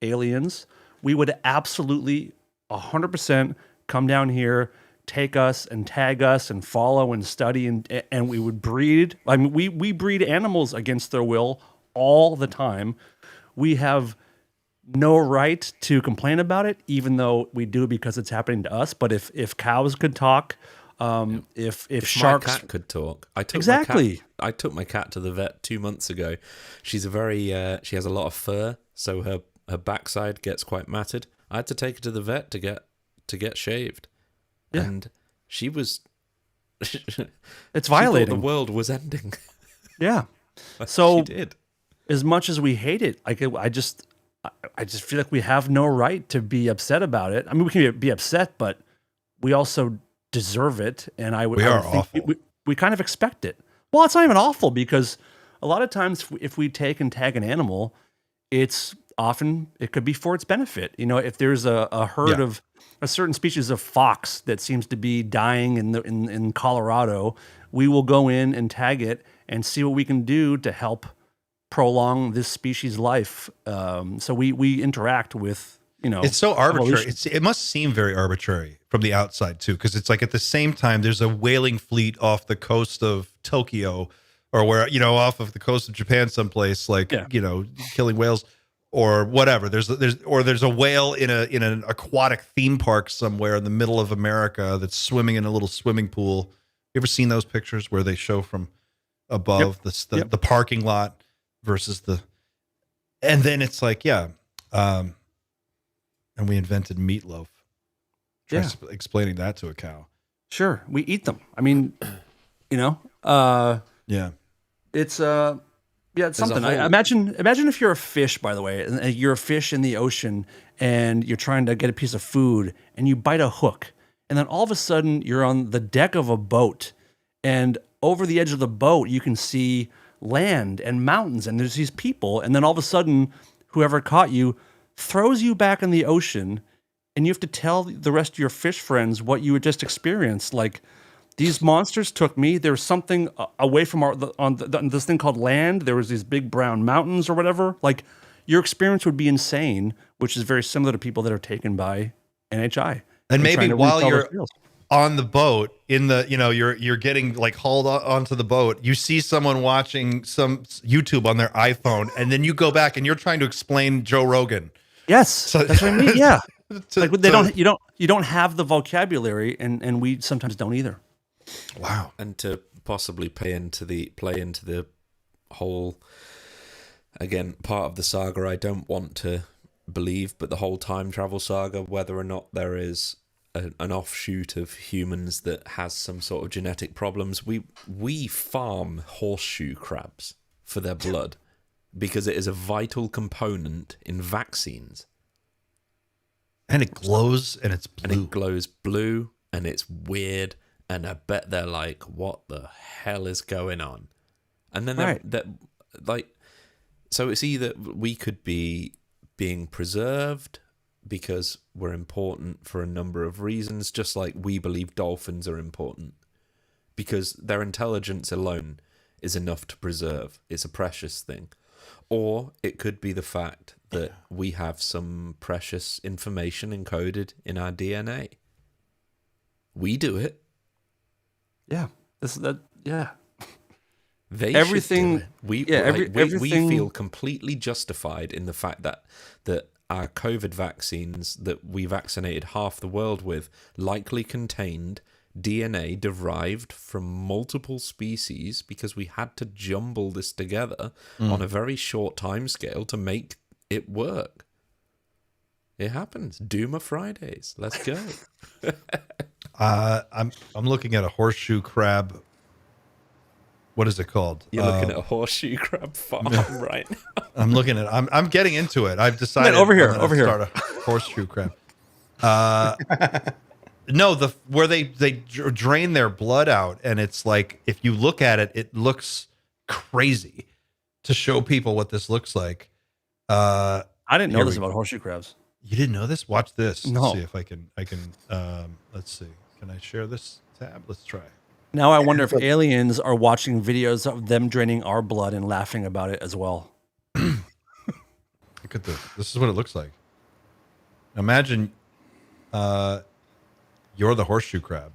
aliens, we would absolutely 100% come down here, take us and tag us and follow and study, and we would breed. I mean, we breed animals against their will all the time. We have no right to complain about it, even though we do, because it's happening to us. But if cows could talk, if sharks, my cat could talk. I took my cat to the vet 2 months ago. She's she has a lot of fur, so her backside gets quite matted. I had to take her to the vet to get shaved, and she was. It's violating. She thought the world was ending. Yeah. So she did. As much as we hate it, like I just feel like we have no right to be upset about it. I mean, we can be upset, but we also deserve it. And I would think we kind of expect it. Well, it's not even awful, because a lot of times if we take and tag an animal, it could be for its benefit. You know, if there's a herd of a certain species of fox that seems to be dying in Colorado, we will go in and tag it and see what we can do to help prolong this species' life. So we interact with, it's so arbitrary. evolution. It must seem very arbitrary from the outside too, because it's like at the same time there's a whaling fleet off the coast of Tokyo, or where off of the coast of Japan someplace, like killing whales or whatever. There's a whale in an aquatic theme park somewhere in the middle of America that's swimming in a little swimming pool. You ever seen those pictures where they show from above the parking lot versus and then it's like, and we invented meatloaf. Try explaining that to a cow. Sure. We eat them. I mean, it's something. Imagine if you're a fish, by the way, and you're a fish in the ocean and you're trying to get a piece of food and you bite a hook, and then all of a sudden you're on the deck of a boat, and over the edge of the boat you can see land and mountains, and there's these people, and then all of a sudden whoever caught you throws you back in the ocean, and you have to tell the rest of your fish friends what you had just experienced. Like, these monsters took me. There's something away from this thing called land. There was these big brown mountains or whatever. Like, your experience would be insane, which is very similar to people that are taken by NHI. And maybe while you're on the boat, you're getting like hauled onto the boat, you see someone watching some YouTube on their iPhone, and then you go back and you're trying to explain Joe Rogan. Yes, that's what I mean. Yeah, you don't have the vocabulary, and we sometimes don't either. Wow. And to possibly play into the whole, again, part of the saga I don't want to believe, but the whole time travel saga, whether or not there is an offshoot of humans that has some sort of genetic problems. We farm horseshoe crabs for their blood because it is a vital component in vaccines. And it glows, and it's blue. And it glows blue, and it's weird, and I bet they're like, what the hell is going on? And then so it's either we could be being preserved because we're important for a number of reasons, just like we believe dolphins are important, because their intelligence alone is enough to preserve. It's a precious thing. Or it could be the fact that we have some precious information encoded in our DNA. We do it. Yeah. They everything. We feel completely justified in the fact that our COVID vaccines that we vaccinated half the world with likely contained DNA derived from multiple species, because we had to jumble this together on a very short time scale to make it work. It happens. Duma Fridays. Let's go. I'm looking at a horseshoe crab. What is it called? You're looking at a horseshoe crab farm right now. I'm getting into it. I've decided over here. Start a horseshoe crab. No, where they drain their blood out, and it's like, if you look at it, it looks crazy. To show people what this looks like. I didn't know this about horseshoe crabs. You didn't know this? Watch this. No. Let's see if I can. Let's see. Can I share this tab? Let's try. Now I wonder if aliens are watching videos of them draining our blood and laughing about it as well. Look at this. This is what it looks like. Imagine you're the horseshoe crab,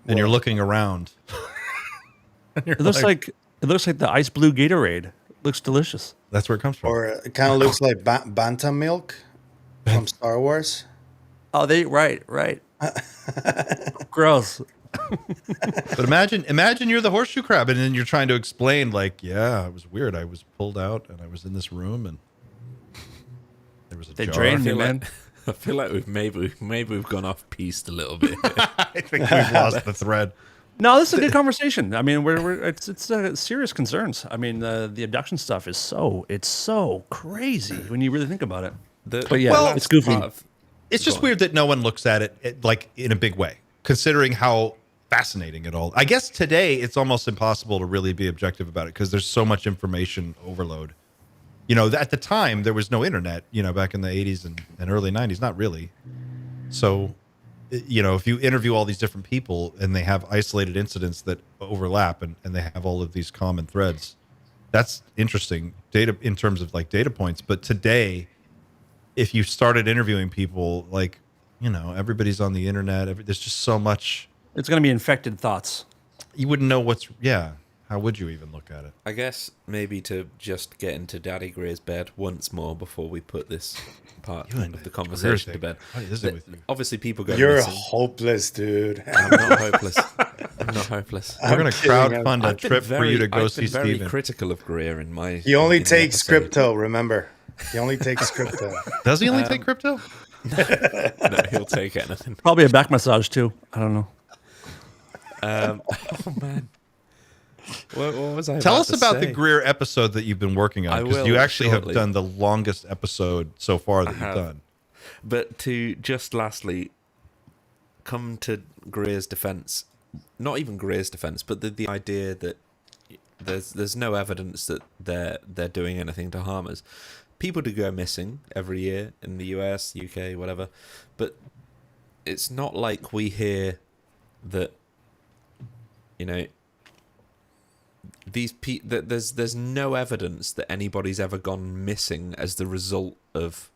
and you're looking around. It looks like the ice blue Gatorade. Looks delicious. That's where it comes from. Or it kind of looks like Banta milk from Star Wars. Oh, right. Gross. But imagine you're the horseshoe crab, and then you're trying to explain, like, it was weird. I was pulled out, and I was in this room, and there was a jar. They drained me, man. I feel like we've gone off piste a little bit. I think we've lost the thread. No, this is a good conversation. I mean, it's serious concerns. I mean, the abduction stuff is so crazy when you really think about it. But yeah, Well, it's goofy. It's just weird that no one looks at it like in a big way, considering how fascinating it all. I guess today it's almost impossible to really be objective about it because there's so much information overload. You know, at the time there was no internet, you know, back in the 80s and early 90s, not really. So, you know, if you interview all these different people and they have isolated incidents that overlap and they have all of these common threads, that's interesting data in terms of like data points. But today, if you started interviewing people, like, you know, everybody's on the internet. There's just so much. It's going to be infected thoughts. You wouldn't know how would you even look at it? I guess maybe to just get into Daddy Greer's bed once more before we put this part of the conversation to bed. What is it with you? Obviously, people go You're missing. hopeless, dude. I'm not hopeless. I'm not hopeless. We're going to crowdfund a I've been trip for you to go see I've been very Steven. critical of Greer in my. He only in the takes episode. crypto, remember? He only takes crypto. Does he only take crypto? No, he'll take anything. Probably a back massage too. I don't know. Oh man. What was I? Tell about us to about the say? Greer episode that you've been working I on, because will you actually shortly. have done the longest episode so far that you've have. done. But to just lastly come to Greer's defense, not even Greer's defense, but the idea that there's no evidence that they're doing anything to harm us. People do go missing every year in the US, UK, whatever, but it's not like we hear that, you know, there's no evidence that anybody's ever gone missing as the result of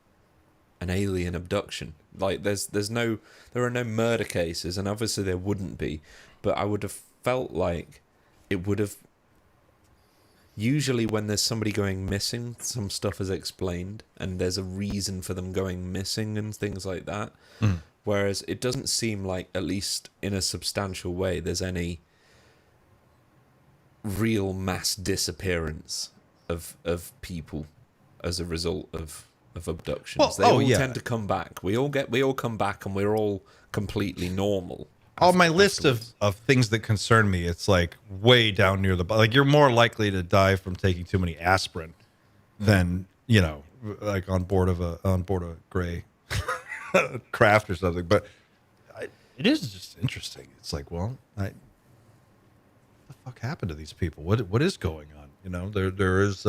an alien abduction. Like there are no murder cases, and obviously there wouldn't be, but I would have felt like it would have. Usually when there's somebody going missing, some stuff is explained and there's a reason for them going missing and things like that. Whereas it doesn't seem like, at least in a substantial way, there's any real mass disappearance of people as a result of abductions. Well, They all yeah. tend to come back. We all come back and we're all completely normal. On my list of things that concern me, it's like way down near the bottom. Like, you're more likely to die from taking too many aspirin than, you know, like on board a gray craft or something. But it is just interesting. It's like, well, what the fuck happened to these people? What is going on? You know, there is.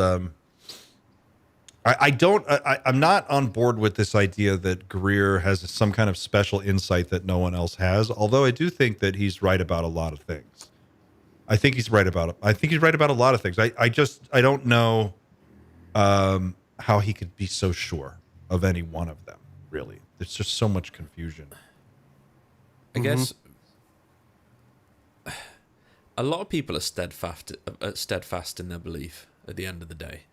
I'm not on board with this idea that Greer has some kind of special insight that no one else has. Although I do think that he's right about a lot of things. I think he's right about a lot of things. I don't know how he could be so sure of any one of them. Really, there's just so much confusion. I guess a lot of people are steadfast in their belief at the end of the day.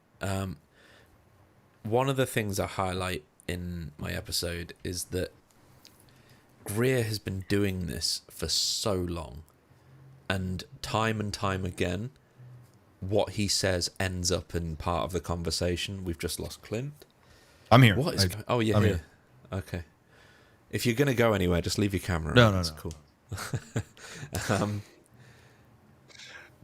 One of the things I highlight in my episode is that Greer has been doing this for so long, and time again, what he says ends up in part of the conversation. We've just lost Clint. I'm here. What is? Oh, yeah, I'm here. here. Okay. If you're gonna go anywhere, just leave your camera. No, on. no, That's no. cool.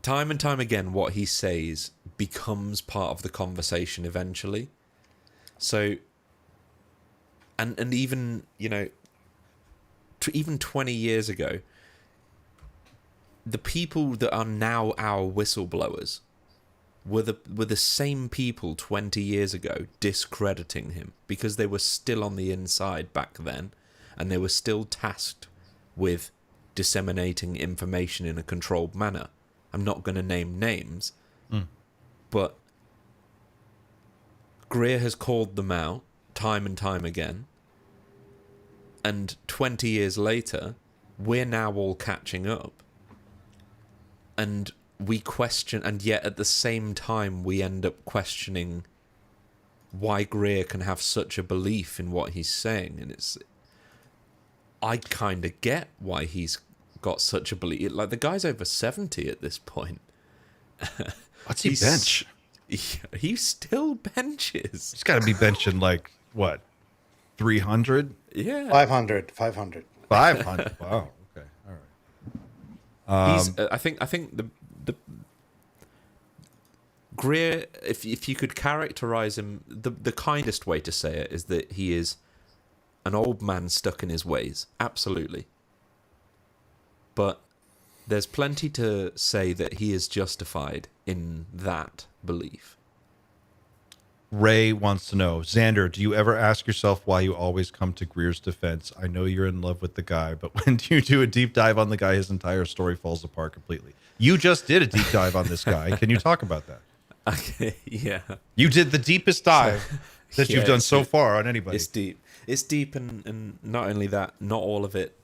Time and time again, what he says becomes part of the conversation eventually. So, and even, you know, even 20 years ago, the people that are now our whistleblowers were the same people 20 years ago discrediting him because they were still on the inside back then, and they were still tasked with disseminating information in a controlled manner. I'm not going to name names, but Greer has called them out time and time again. And 20 years later, we're now all catching up. And we question, and yet at the same time, we end up questioning why Greer can have such a belief in what he's saying. And I kind of get why he's got such a belief. Like, the guy's over 70 at this point. What's he bench? He still benches. He's got to be benching like what, 300? Yeah. 500. 500. 500. Wow. Okay. All right. He's. I think the Greer. If you could characterize him, the kindest way to say it is that he is an old man stuck in his ways. Absolutely. But there's plenty to say that he is justified in that belief. Ray wants to know, Xander, do you ever ask yourself why you always come to Greer's defense? I know you're in love with the guy, but when you do a deep dive on the guy, his entire story falls apart completely. You just did a deep dive on this guy. Can you talk about that? Okay, yeah. You did the deepest dive that you've done so far on anybody. It's deep. It's deep, and not only that, not all of it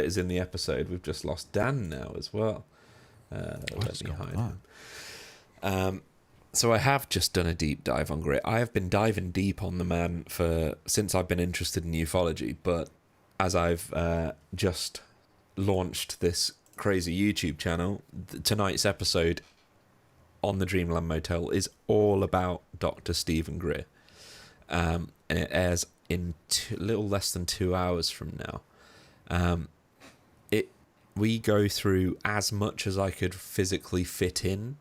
is in the episode. We've just lost Dan now as well. Let me hide him. So I have just done a deep dive on Greer. I have been diving deep on the man since I've been interested in ufology, but as I've just launched this crazy YouTube channel, tonight's episode on the Dreamland Motel is all about Dr. Stephen Greer. And it airs in a little less than 2 hours from now. We go through as much as I could physically fit in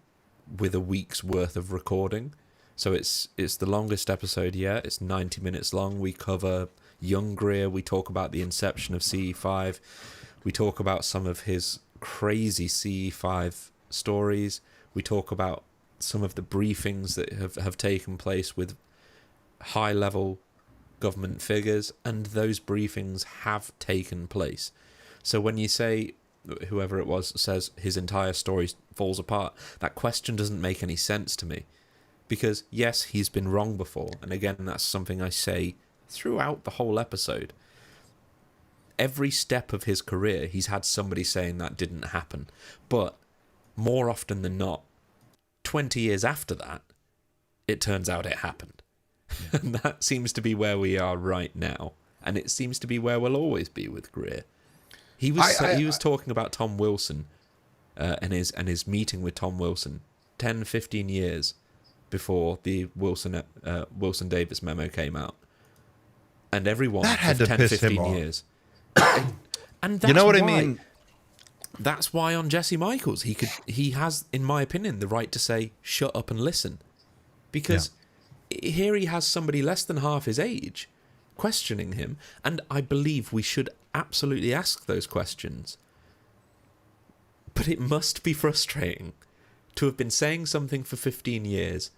with a week's worth of recording. So it's the longest episode yet. It's 90 minutes long. We cover young Greer. We talk about the inception of CE5. We talk about some of his crazy CE5 stories. We talk about some of the briefings that have taken place with high-level government figures, and those briefings have taken place. So when you say, whoever it was says his entire story falls apart, that question doesn't make any sense to me. Because, yes, he's been wrong before, and again, that's something I say throughout the whole episode. Every step of his career, he's had somebody saying that didn't happen. But more often than not, 20 years after that, it turns out it happened. Yeah. And that seems to be where we are right now. And it seems to be where we'll always be with Greer. He was talking about Tom Wilson and his meeting with Tom Wilson 10, 15 years before the Wilson Davis memo came out. And everyone that had for to 10, piss 15 him years. And that's you know what why, I mean? That's why on Jesse Michaels he has, in my opinion, the right to say shut up and listen. Because here he has somebody less than half his age questioning him, and I believe we should absolutely ask those questions. But it must be frustrating to have been saying something for 15 years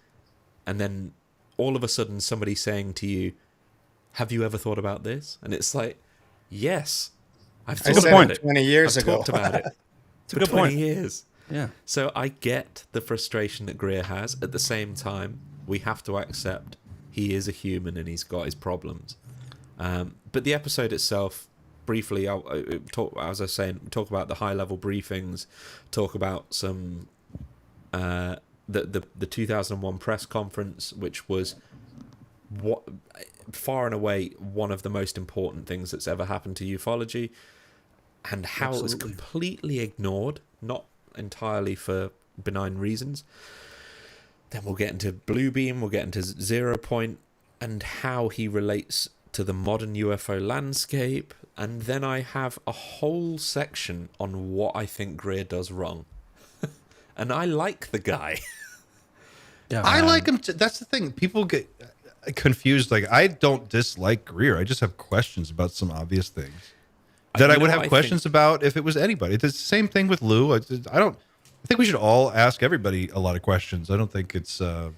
and then all of a sudden somebody saying to you, have you ever thought about this? And it's like, yes, I've thought about it 20 years ago. Talked about it for 20 years. Yeah. So I get the frustration that Greer has. At the same time, we have to accept he is a human and he's got his problems. But the episode itself, briefly, I'll talk, as I was saying, talk about the high-level briefings, talk about some the 2001 press conference, which was far and away one of the most important things that's ever happened to ufology, and how it was completely ignored, not entirely for benign reasons. Then we'll get into Bluebeam, we'll get into 0 Point, and how he relates to the modern UFO landscape. And then I have a whole section on what I think Greer does wrong. And I like the guy. Yeah, I like him. That's the thing. People get confused. Like, I don't dislike Greer. I just have questions about some obvious things that I would have questions about if it was anybody. It's the same thing with Lou. I think we should all ask everybody a lot of questions. I don't think it's no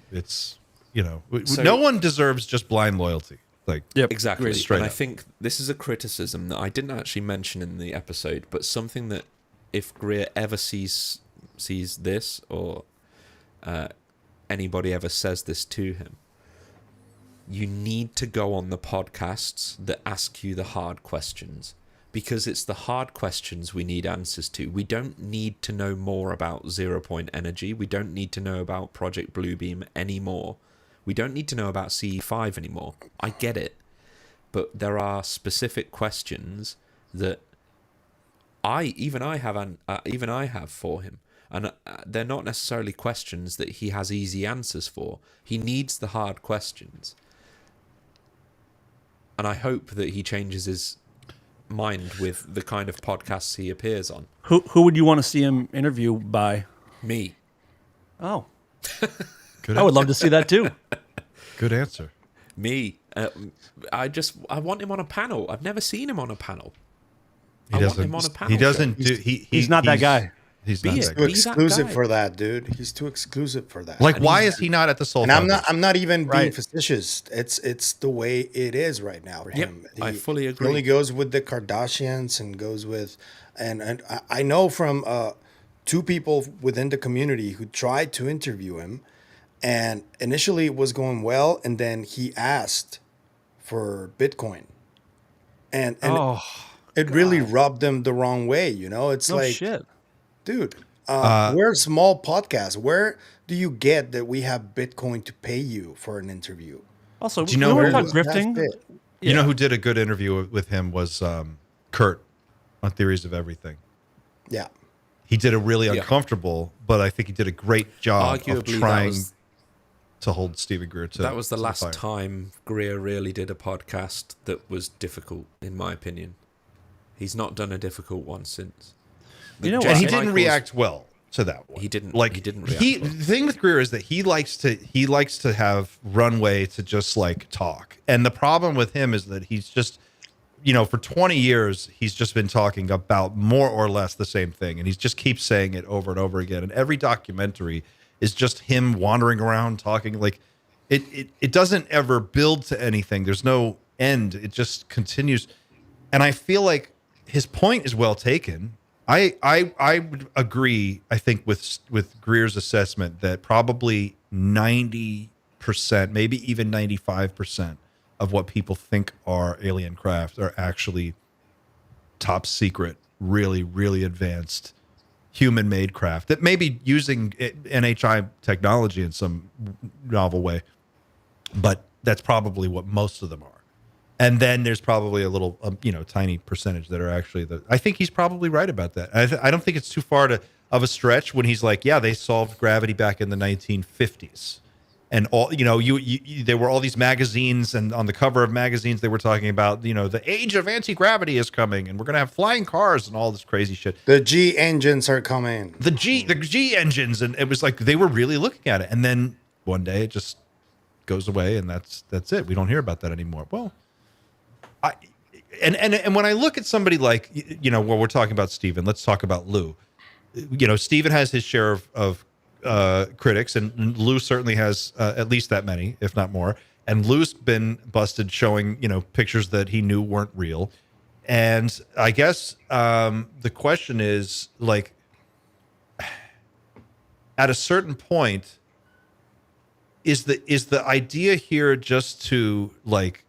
one deserves just blind loyalty. Like, yep, exactly. And I think this is a criticism that I didn't actually mention in the episode, but something that if Greer ever sees this, or anybody ever says this to him, you need to go on the podcasts that ask you the hard questions, because it's the hard questions we need answers to. We don't need to know more about 0 Point energy. We don't need to know about Project Bluebeam anymore. We don't need to know about CE5 anymore. I get it. But there are specific questions that I have for him. And they're not necessarily questions that he has easy answers for. He needs the hard questions. and I hope that he changes his mind with the kind of podcasts he appears on. Who would you want to see him interview by? Me. Oh, Good I would love to see that too. Good answer. Me. I want him on a panel. I've never seen him on a panel. He I want him on a panel. He doesn't show. do. He's not that guy. He's Be not it. that Too guy. exclusive guy. for that, dude. He's too exclusive for that. Like, why is he not at the Soul? and Foundation? I'm not even being Right. facetious. It's the way it is right now for Yep, him. I fully He agree. only goes with the Kardashians and goes with, and I know from 2 people within the community who tried to interview him, and initially it was going well, and then he asked for Bitcoin, and Oh, it really rubbed them the wrong way. You know, it's no like, shit. dude, we're a small podcast. Where do you get that we have Bitcoin to pay you for an interview? Also, Do you know we were where- talking That's grifting. it. You know who did a good interview with him was Kurt on Theories of Everything. Yeah. He did a really Yeah. uncomfortable, but I think he did a great job Arguably, of that trying was- to hold Stephen Greer to. That was the to last fire. time Greer really did a podcast that was difficult, in my opinion. He's not done a difficult one since. You know And what? he Jeff didn't Michaels- react well to that one. He didn't. Like He didn't react The well. thing with Greer is that he likes to have runway to just like talk. And the problem with him is that he's just, for 20 years he's just been talking about more or less the same thing, and he just keeps saying it over and over again. And every documentary is just him wandering around talking. Like it doesn't ever build to anything. There's no end. It just continues. And I feel like his point is well taken. I would agree, I think, with Greer's assessment that probably 90%, maybe even 95% of what people think are alien craft are actually top secret, really, really advanced human-made craft that may be using NHI technology in some novel way, but that's probably what most of them are. And then there's probably a little, tiny percentage that are actually I think he's probably right about that. I don't think it's too far of a stretch when he's like, yeah, they solved gravity back in the 1950s. And all, there were all these magazines, and on the cover of magazines, they were talking about, the age of anti-gravity is coming, and we're going to have flying cars and all this crazy shit. The G engines are coming. The G engines. And it was like, they were really looking at it. And then one day it just goes away, and that's it. We don't hear about that anymore. Well, and when I look at somebody like, where we're talking about Steven, let's talk about Lou. Steven has his share of critics, and Lou certainly has at least that many, if not more. And Lou's been busted showing, pictures that he knew weren't real. And I guess the question is, like, at a certain point, is the idea here just to, like,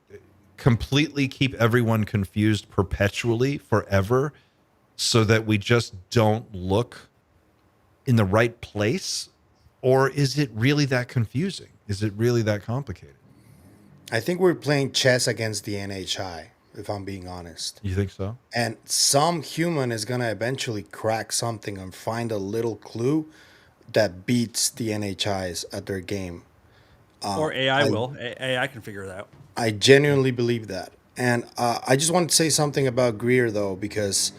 completely keep everyone confused perpetually forever so that we just don't look in the right place? Or is it really that confusing? Is it really that complicated? I think we're playing chess against the NHI, if I'm being honest. You think so? And some human is going to eventually crack something and find a little clue that beats the NHIs at their game. Or AI will. AI can figure it out. I genuinely believe that. And I just wanted to say something about Greer, though, because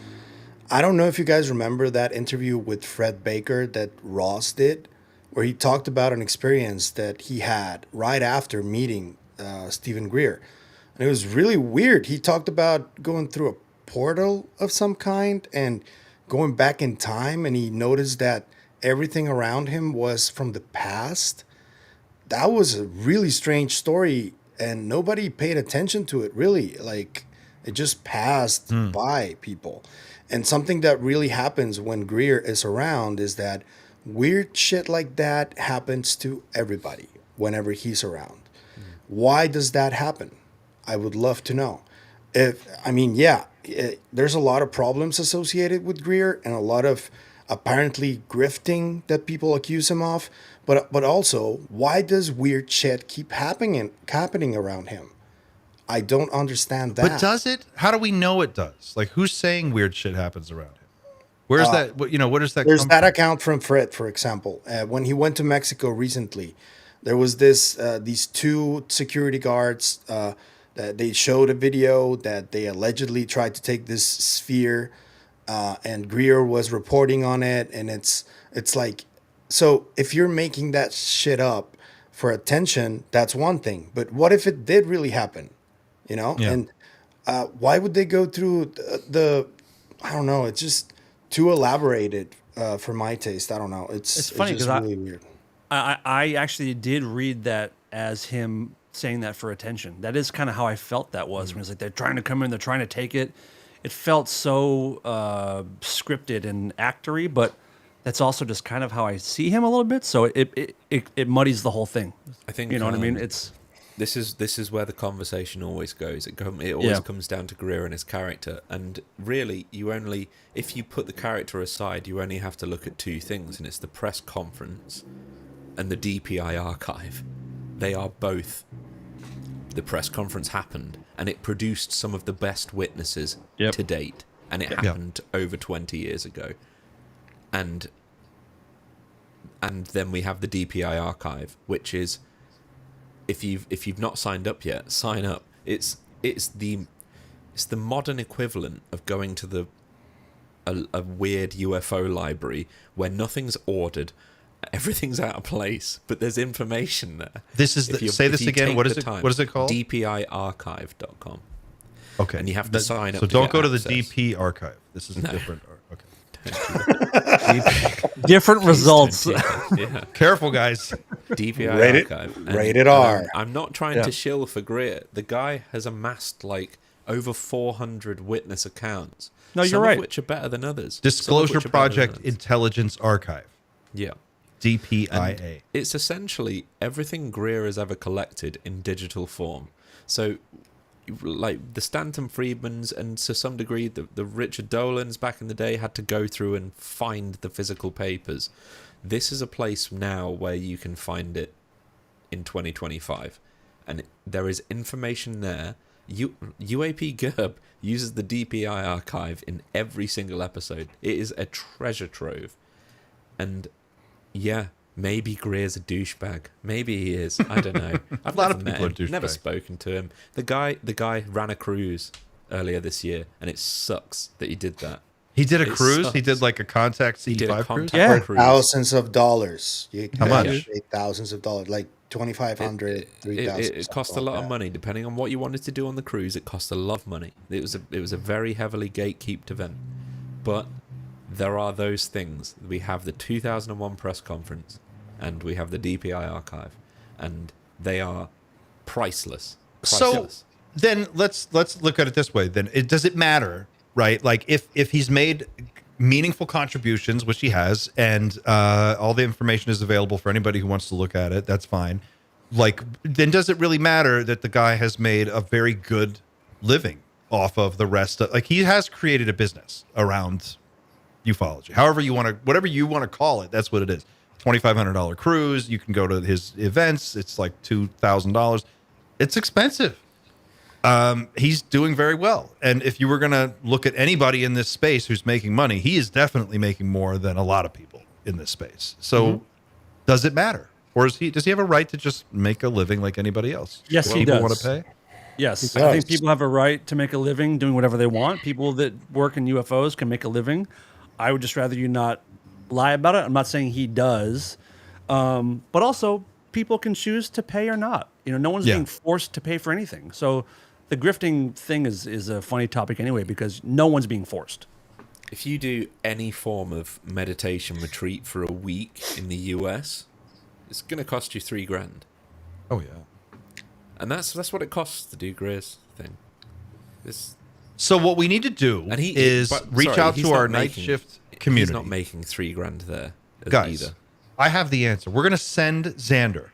I don't know if you guys remember that interview with Fred Baker that Ross did, where he talked about an experience that he had right after meeting Stephen Greer. And it was really weird. He talked about going through a portal of some kind and going back in time, and he noticed that everything around him was from the past. That was a really strange story, and nobody paid attention to it, really. Like, it just passed by people. And something that really happens when Greer is around is that weird shit like that happens to everybody whenever he's around. Why does that happen? I would love to know. There's a lot of problems associated with Greer and a lot of apparently grifting that people accuse him of. But also, why does weird shit keep happening around him? I don't understand that. But does it? How do we know it does? Like, who's saying weird shit happens around him? Where's that? What does that? There's come that from? account from Fred, for example. When he went to Mexico recently, there was these 2 security guards that that they showed a video that they allegedly tried to take this sphere, and Greer was reporting on it, and it's like, so if you're making that shit up for attention, that's one thing. But what if it did really happen? You know, and why would they go through the I don't know. It's just too elaborated for my taste. I don't know. It's funny because really weird. I actually did read that as him saying that for attention. That is kind of how I felt that was when it's like they're trying to come in, they're trying to take it. It felt so scripted and actory, but that's also just kind of how I see him a little bit. So it muddies the whole thing. I think you know what I mean. It's this is where the conversation always goes. It always comes down to Greer and his character, and really, if you put the character aside, you only have to look at two things, and it's the press conference and the DPI archive. They are both. The press conference happened, and it produced some of the best witnesses to date, and it happened over 20 years ago. And then we have the DPI archive, which is, if you've not signed up yet, sign up. It's the modern equivalent of going to a weird UFO library where nothing's ordered, everything's out of place, but there's information there. This is say this again. What is it? What is it called? DPIarchive.com. Okay, and you have to sign up. So to don't get go to the access. DP archive. This is different. Okay. different results. Yeah. Careful, guys. DPI archive. Rated R. I'm not trying to shill for Greer. The guy has amassed like over 400 witness accounts. No, you're some right. of which are better than others. Disclosure Project Intelligence Archive. Yeah. DPIA. And it's essentially everything Greer has ever collected in digital form. So, like the Stanton Friedmans and to some degree the Richard Dolans back in the day had to go through and find the physical papers. This is a place now where you can find it in 2025. And there is information there. UAP Gerb uses the DPI archive in every single episode. It is a treasure trove. And yeah, maybe Greer's a douchebag. Maybe he is. I don't know. I've A lot never of met people are him. douchebags. Never spoken to him. The guy ran a cruise earlier this year, and it sucks that he did that. He did a It cruise. sucks. He did like a Contact He did a C5 cruise. contact For cruise. thousands of dollars. How much? Thousands of dollars, like 2,500, 3,000. It cost a lot of money, depending on what you wanted to do on the cruise. It cost a lot of money. It was a very heavily gatekeeped event, but there are those things. We have the 2001 press conference, and we have the DPI archive, and they are priceless. So then let's look at it this way. Then does it matter, right? Like if he's made meaningful contributions, which he has, and all the information is available for anybody who wants to look at it, that's fine. Like, then does it really matter that the guy has made a very good living off of the rest of, like, he has created a business around ufology, however you want to, whatever you want to call it, that's what it is. $2,500 cruise. You can go to his events. It's like $2,000. It's expensive. He's doing very well. And if you were going to look at anybody in this space who's making money, he is definitely making more than a lot of people in this space. So does it matter? Or does he have a right to just make a living like anybody else? Yes, he People does. want to pay? Yes, He I think does. people have a right to make a living doing whatever they want. People that work in UFOs can make a living. I would just rather you not lie about it. I'm not saying he does, but also people can choose to pay or not. You know, no one's being forced to pay for anything. So the grifting thing is a funny topic anyway, because no one's being forced. If you do any form of meditation retreat for a week in the US, it's going to cost you $3,000. Oh, yeah. And that's what it costs to do Greer's thing. So what we need to do is reach out to our night shift community. He's not making $3,000 there, Guys, either. I have the answer. We're going to send Xander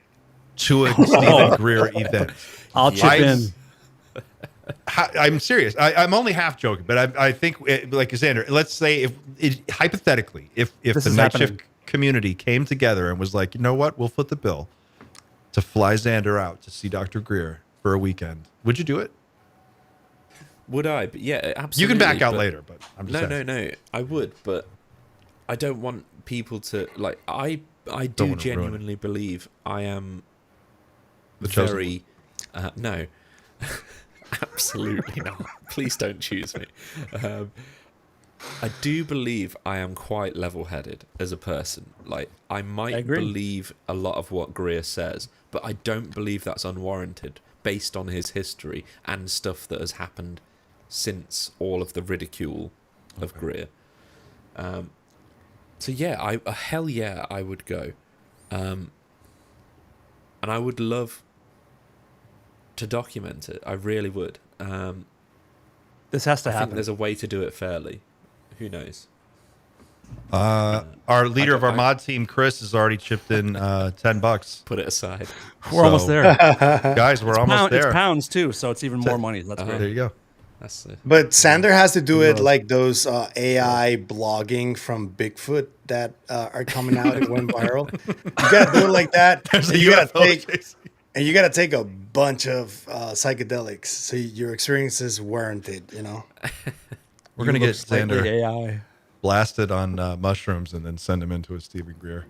to a Stephen Greer event. I'll chip in. I'm serious. I'm only half joking, but I think, like Xander, let's say hypothetically, if the night shift community came together and was like, you know what, we'll foot the bill to fly Xander out to see Dr. Greer for a weekend, would you do it? Would I? But yeah, absolutely. You can back out later, but I'm just asking. No. I would, but I don't want people to like. I do genuinely believe I am the chosen very no. Absolutely not. Please don't choose me. I do believe I am quite level-headed as a person. Like, I might believe a lot of what Greer says, but I don't believe that's unwarranted based on his history and stuff that has happened since all of the ridicule of Greer. So yeah, hell yeah, I would go. And I would love to document it. I really would. This has to I happen. think there's a way to do it fairly. Who knows? Our leader of our mod team, Chris, has already chipped in $10. Put it aside. We're almost there. Guys, we're almost there. It's pounds too, so it's even more money. That's great. There you go. That's it. But Xander has to do it like those AI blogging from Bigfoot that are coming out and went viral. You gotta do it like that. And you gotta take a bunch of psychedelics, so your experience is warranted. You know. We're gonna get Xander AI blasted on mushrooms and then send him into a Stephen Greer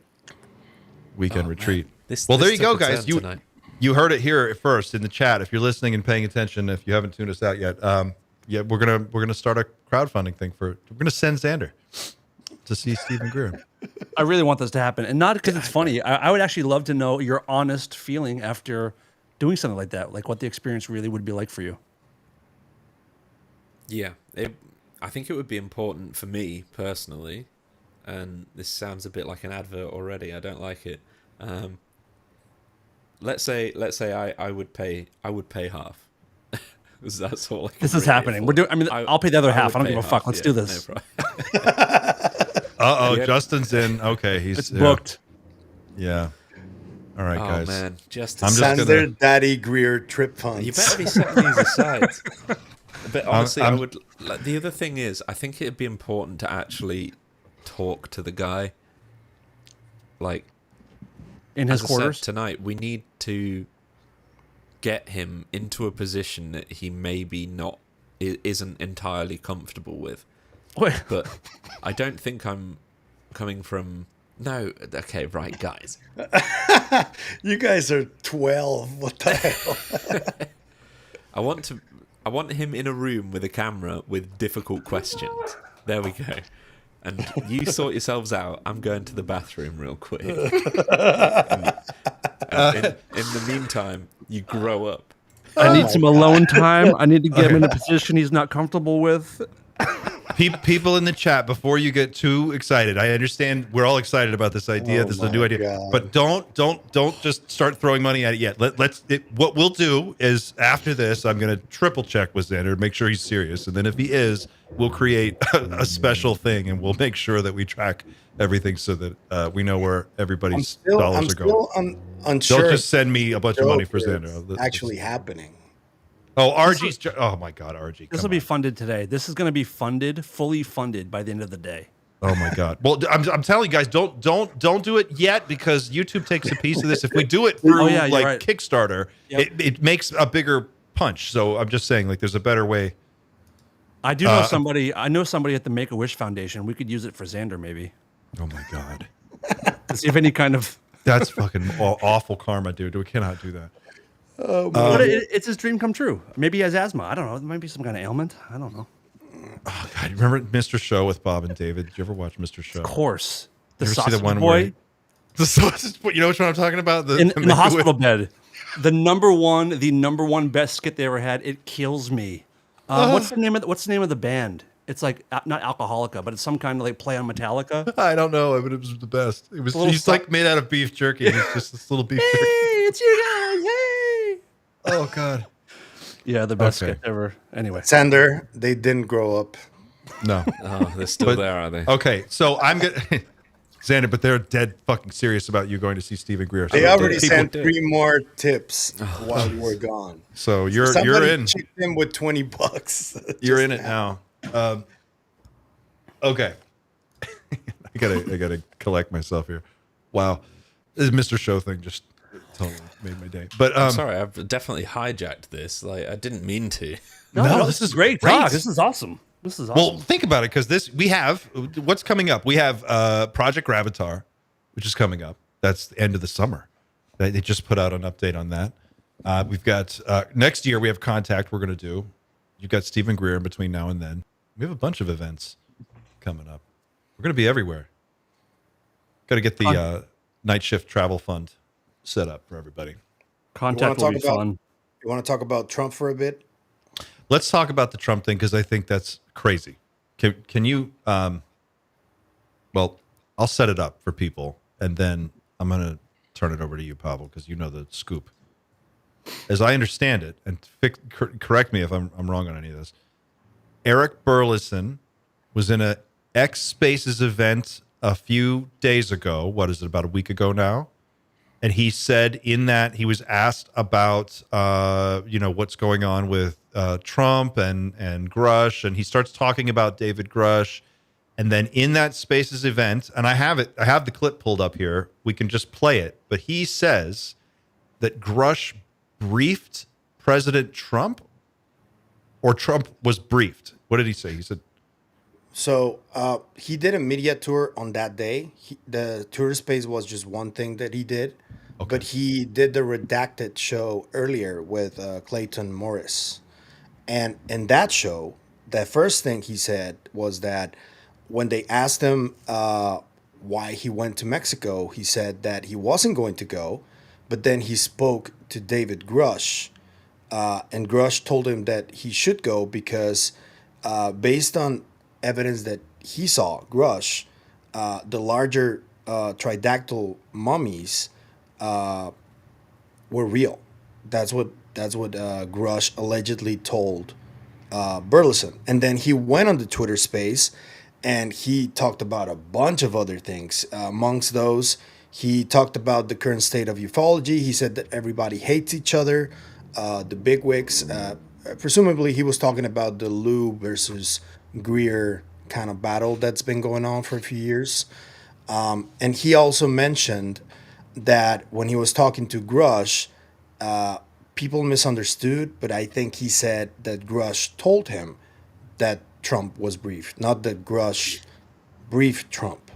weekend retreat. Well, there you go, took a guys. turn tonight. You heard it here first in the chat. If you're listening and paying attention, if you haven't tuned us out yet, we're gonna start a crowdfunding thing we're gonna send Xander to see Stephen Greer. I really want this to happen, and not because it's funny. I would actually love to know your honest feeling after doing something like that, like what the experience really would be like for you. Yeah, I think it would be important for me personally, and this sounds a bit like an advert already. I don't like it. Let's say I would pay half. That's all. This is happening. We're doing. I mean, I'll pay the other half. I don't give a fuck. Let's do this. No Justin's in. Okay, he's booked. Yeah. All right, guys. Oh man, Justin. Xander Daddy Greer trip funds. You better be setting these aside. But honestly, I would. Like, the other thing is, I think it'd be important to actually talk to the guy. Like, in his as quarters I said tonight, we need to get him into a position that he maybe isn't entirely comfortable with. Wait. But I don't think I'm coming from. No, okay, right, guys. You guys are 12. What the hell? I want him in a room with a camera with difficult questions. There we go. And you sort yourselves out. I'm going to the bathroom real quick. And in the meantime, you grow up. I need some alone time. I need to get him in a position he's not comfortable with. People in the chat, before you get too excited, I understand we're all excited about this idea. This is a new idea, God. but don't just start throwing money at it yet. What we'll do is after this, I'm going to triple check with Xander, make sure he's serious, and then if he is, we'll create a special thing, and we'll make sure that we track everything so that we know where everybody's dollars are going. I'm still unsure. Don't just send me a bunch of money for Xander. Actually happening. Oh, RG's. Oh my God, RG. This will be funded today. This is going to be fully funded by the end of the day. Oh my God. Well, I'm telling you guys, don't do it yet, because YouTube takes a piece of this. If we do it through right. Kickstarter, it makes a bigger punch. So I'm just saying, like, there's a better way. I do know somebody. I know somebody at the Make-A-Wish Foundation. We could use it for Xander, maybe. Oh my God. To see if any kind of. That's fucking awful karma, dude. We cannot do that. But it's his dream come true. Maybe he has asthma. I don't know. It might be some kind of ailment. I don't know. Oh God, remember Mr. Show with Bob and David? Did you ever watch Mr. Show? Of course. The you ever see sausage the one boy. The sausage boy. You know which one I'm talking about? In the hospital bed. The number one best skit they ever had. It kills me. What's the name of the band? It's like not Alcoholica, but it's some kind of like play on Metallica. I don't know, but it was the best. It was. He's like made out of beef jerky. He's just this little beef jerky. Hey, it's you guys. Hey. Oh God. Yeah, the best skit ever. Anyway, Xander, they didn't grow up. No. Oh, they're still there, are they? Okay, so I'm gonna Xander, but they're dead fucking serious about you going to see Stephen Greer. They already sent 3 more tips while you were gone. So you're in. Check them with $20. You're in it now. Okay. I gotta collect myself here. Wow, this Mr. Show thing just totally made my day. But I'm sorry, I've definitely hijacked this. Like, I didn't mean to. No, this is great. Talk. This is awesome. Well, think about it, because we have what's coming up. We have Project Gravatar, which is coming up. That's the end of the summer. They just put out an update on that. We've got next year we have Contact we're going to do. You've got Stephen Greer in between now and then. We have a bunch of events coming up. We're going to be everywhere. Got to get the night shift travel fund set up for everybody. Contact will be fun. You want to talk about Trump for a bit? Let's talk about the Trump thing because I think that's crazy. Can you? Well, I'll set it up for people, and then I'm going to turn it over to you, Pavel, because you know the scoop. As I understand it, and correct me if I'm wrong on any of this, Eric Burleson was in a X Spaces event a few days ago. What is it, about a week ago now? And he said in that he was asked about, what's going on with Trump and Grush, and he starts talking about David Grush. And then in that Spaces event, and I have the clip pulled up here. We can just play it. But he says that Grush briefed President Trump, or Trump was briefed. What did he say? He said, so he did a media tour on that day. The tour space was just one thing that he did, but he did the Redacted show earlier with Clayton Morris. And in that show, the first thing he said was that when they asked him why he went to Mexico, he said that he wasn't going to go, but then he spoke to David Grush, and Grush told him that he should go because based on evidence that he saw, Grush, the larger tridactyl mummies were real. That's what Grush allegedly told Burleson. And then he went on the Twitter space and he talked about a bunch of other things. Amongst those, he talked about the current state of ufology. He said that everybody hates each other, the bigwigs. Presumably, he was talking about the Lou versus Greer kind of battle that's been going on for a few years. And he also mentioned that when he was talking to Grush, people misunderstood, but I think he said that Grush told him that Trump was briefed, not that Grush briefed Trump.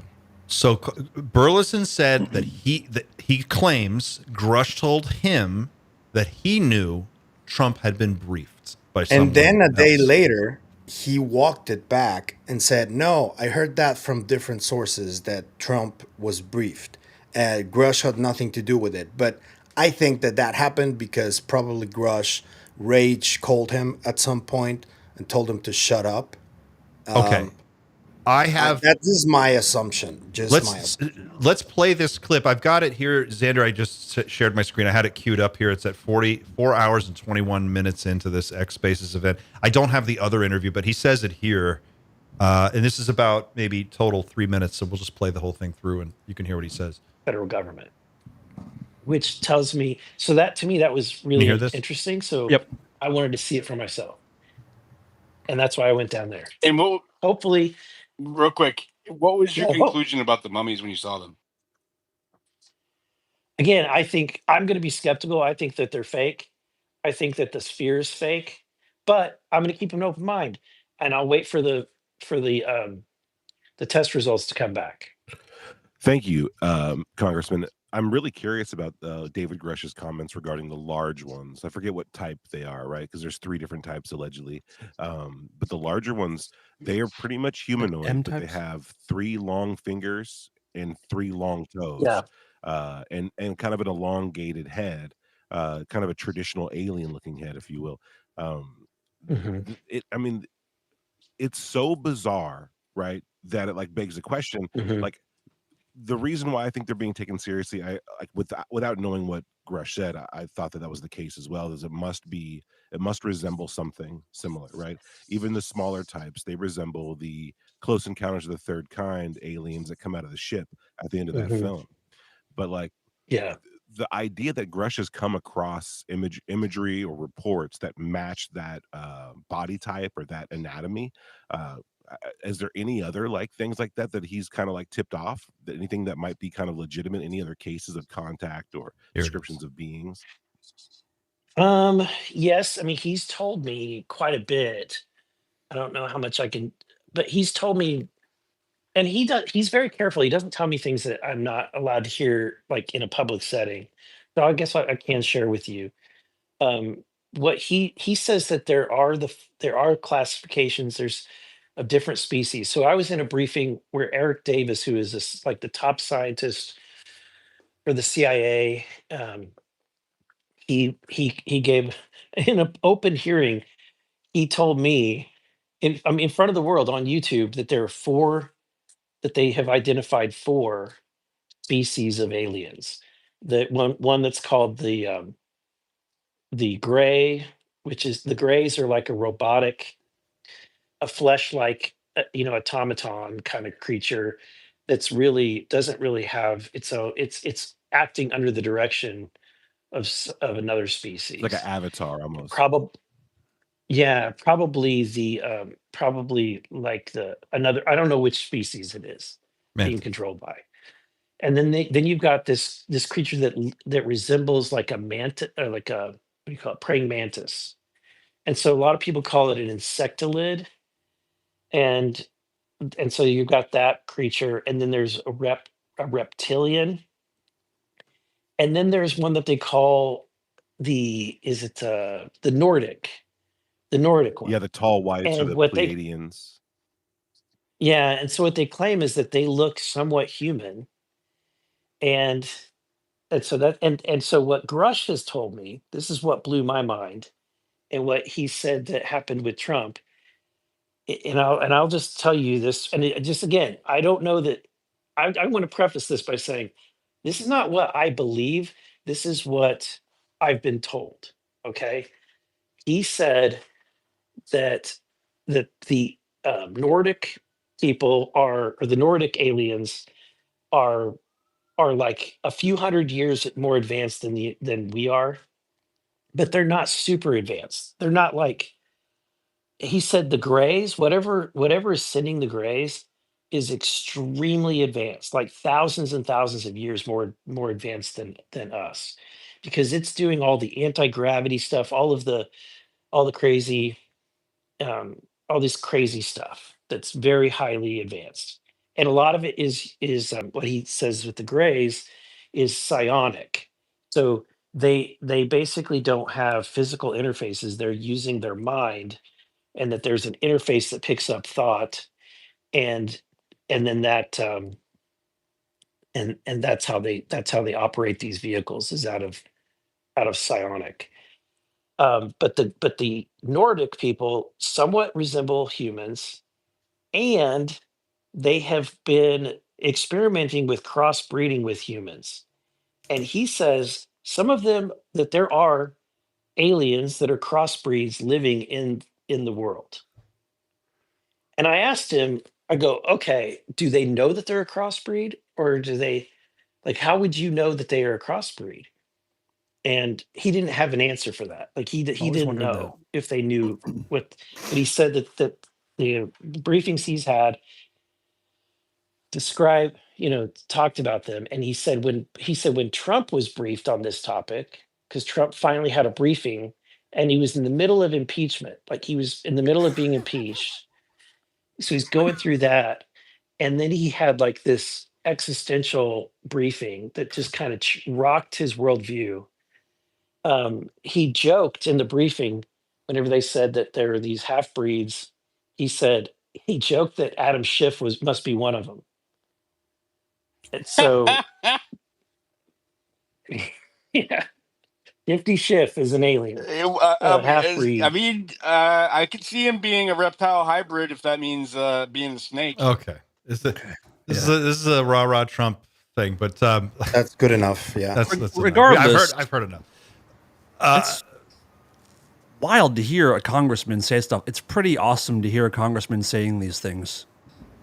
So Burleson said that he claims Grush told him that he knew Trump had been briefed by someone. And then a day later, he walked it back and said, "No, I heard that from different sources that Trump was briefed. Grush had nothing to do with it." But I think that happened because probably Grush rage called him at some point and told him to shut up. Okay. That is my assumption. Let's play this clip. I've got it here, Xander. I just shared my screen. I had it queued up here. It's at 44 hours and 21 minutes into this X Spaces event. I don't have the other interview, but he says it here. And this is about maybe total 3 minutes. So we'll just play the whole thing through and you can hear what he says. Federal government, which tells me, so that to me, that was really interesting. So I wanted to see it for myself. And that's why I went down there. And hopefully, real quick, what was your conclusion about the mummies when you saw them? Again, I think I'm going to be skeptical. I think that they're fake. I think that the sphere is fake, but I'm going to keep an open mind, and I'll wait for the test results to come back. Thank you, Congressman. I'm really curious about David Grush's comments regarding the large ones. I forget what type they are, right? Because there's 3 different types allegedly. But the larger ones, they are pretty much humanoid, but they have 3 long fingers and 3 long toes. Yeah. And kind of an elongated head, kind of a traditional alien looking head, if you will. It's so bizarre, right? That it like begs the question, like, the reason why I think they're being taken seriously, without knowing what Grush said, I thought that was the case as well. Is it must resemble something similar, right? Even the smaller types, they resemble the Close Encounters of the Third Kind aliens that come out of the ship at the end of that film. But the idea that Grush has come across imagery or reports that match that body type or that anatomy. Is there any other things like that he's kind of tipped off? Anything that might be kind of legitimate? Any other cases of contact or descriptions of beings? Yes. I mean, he's told me quite a bit. I don't know how much I can, but he's told me, and he's very careful. He doesn't tell me things that I'm not allowed to hear, in a public setting. So I guess I can share with you. what he says that there are classifications. There's of different species. So I was in a briefing where Eric Davis, who is this like the top scientist for the CIA, he gave in an open hearing. He told me, in front of the world on YouTube, that there are that they have identified 4 species of aliens. The one that's called the gray, which is the grays are like a robotic, a flesh-like, automaton kind of creature that's really doesn't really have it's acting under the direction of another species, like an avatar almost. probably. Yeah, probably probably like the another. I don't know which species it is being controlled by. And then you've got this creature that resembles like a manta, or like a, what do you call it, praying mantis. And so a lot of people call it an insectilid. And so you've got that creature, and then there's a reptilian, and then there's one that they call the Nordic one. Yeah, the tall whites or And the what Pleiadians. Yeah, and so what they claim is that they look somewhat human, and so what Grush has told me, this is what blew my mind, and what he said that happened with Trump. And I'll just tell you this, and just again, I don't know that. I want to preface this by saying, this is not what I believe. This is what I've been told. Okay, he said that the Nordic people or the Nordic aliens are like a few hundred years more advanced than we are, but they're not super advanced. They're not like, he said, the Greys, whatever is sending the Greys is extremely advanced, like thousands and thousands of years more advanced than us, because it's doing all the anti-gravity stuff, all the crazy, all this crazy stuff that's very highly advanced. And a lot of it is what he says with the Greys is psionic. So they basically don't have physical interfaces. They're using their mind, and that there's an interface that picks up thought, and then that and that's how they operate these vehicles, is out of psionic. But the Nordic people somewhat resemble humans, and they have been experimenting with crossbreeding with humans. And he says some of them, that there are aliens that are crossbreeds living in the world. And I asked him, I go, okay, do they know that they're a crossbreed, or do they, like, how would you know that they are a crossbreed? And he didn't have an answer for that. Like he didn't know if they knew what, but he said that the briefings he's had talked about them. And he said when Trump was briefed on this topic, because Trump finally had a briefing, and he was in the middle of impeachment, like he was in the middle of being impeached. So he's going through that. And then he had like this existential briefing that just kind of rocked his worldview. He joked in the briefing, whenever they said that there are these half breeds, he joked that Adam Schiff must be one of them. And so, yeah, Nifty Schiff is an alien, half breed. I could see him being a reptile hybrid, if that means being a snake. Okay, this is a rah Trump thing, but that's good enough. Yeah, that's regardless. I've heard enough. It's wild to hear a congressman say stuff. It's pretty awesome to hear a congressman saying these things.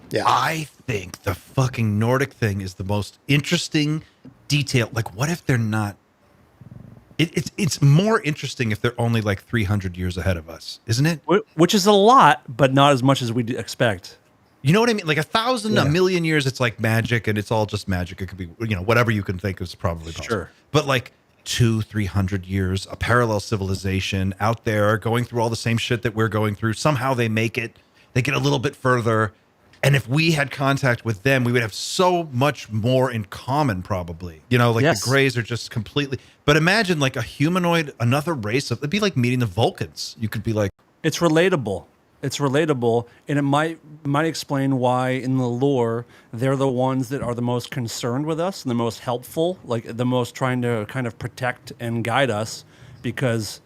Yeah, I think the fucking Nordic thing is the most interesting detail. Like, what if they're not? It's more interesting if they're only like 300 years ahead of us, isn't it? Which is a lot, but not as much as we expect. You know what I mean? Like 1,000, a million years, it's like magic, and it's all just magic. It could be, whatever you can think is probably possible. Sure. But like 200-300 years, a parallel civilization out there going through all the same shit that we're going through. Somehow they make it. They get a little bit further. And if we had contact with them, we would have so much more in common, probably. You know, like Yes. the Greys are just completely. But imagine like a humanoid, another race of. It'd be like meeting the Vulcans. You could be like, It's relatable. It's relatable, and it might explain why in the lore they're the ones that are the most concerned with us and the most helpful, like the most trying to kind of protect and guide us, because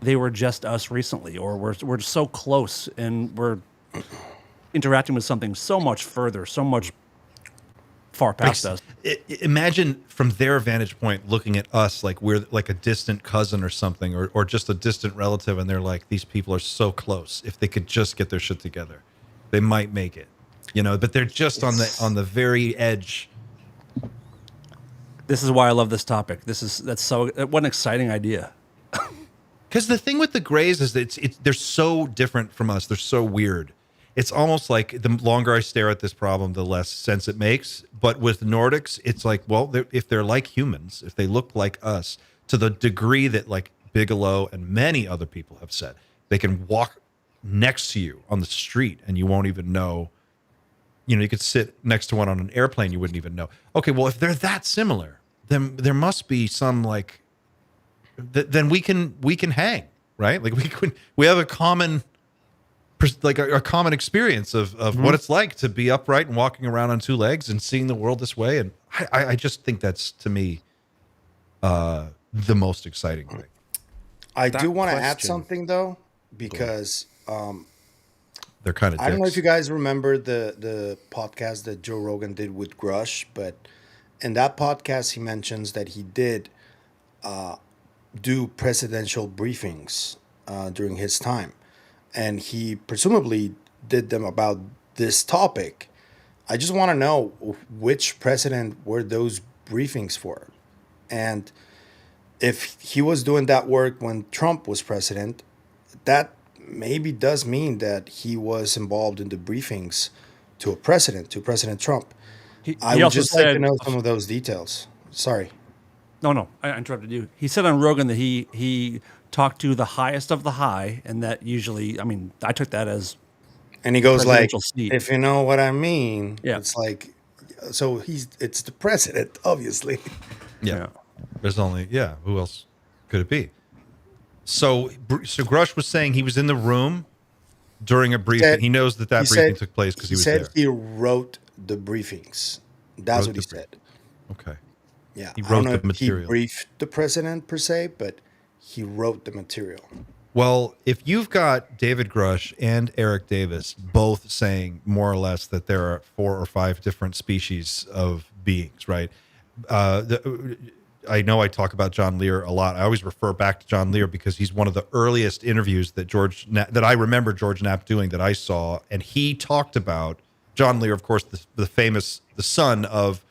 they were just us recently, or we're so close and we're interacting with something so much further, so much far past us. Imagine from their vantage point looking at us like we're like a distant cousin or something, or just a distant relative, and they're like, these people are so close. If they could just get their shit together, they might make it. You know, but they're just on the very edge. This is why I love this topic. What an exciting idea. Because the thing with the Greys is that they're so different from us. They're so weird. It's almost like the longer I stare at this problem, the less sense it makes. But with Nordics, it's like, well, if they're like humans, if they look like us, to the degree that like Bigelow and many other people have said, they can walk next to you on the street and you won't even know. You know, you could sit next to one on an airplane, you wouldn't even know. Okay, well, if they're that similar, then there must be some like, then we can hang, right? Like we have a common. Like a common experience of what it's like to be upright and walking around on two legs and seeing the world this way. And I just think that's, to me, the most exciting thing. I do want to add something, though, because they're kind of I don't know if you guys remember the podcast that Joe Rogan did with Grush, but in that podcast, he mentions that he did do presidential briefings during his time. And he presumably did them about this topic. I just want to know which president were those briefings for. And if he was doing that work when Trump was president, that maybe does mean that he was involved in the briefings to President Trump. I would just like to know some of those details. Sorry. No, I interrupted you. He said on Rogan that he talked to the highest of the high, and that usually, I mean, I took that as. And he goes like, seat. if you know what I mean, yeah. It's like, so it's the president, obviously. Yeah. There's only, who else could it be? So Grush was saying he was in the room during a briefing. He knows that briefing took place because he was there. He wrote the briefings. That's what he said. Okay. Yeah. He wrote the material. He briefed the president per se, but he wrote the material. Well, if you've got David Grush and Eric Davis both saying more or less that there are 4 or 5 different species of beings, right? I know I talk about John Lear a lot. I always refer back to John Lear because he's one of the earliest interviews that that I remember George Knapp doing that I saw, and he talked about John Lear, of course, the son of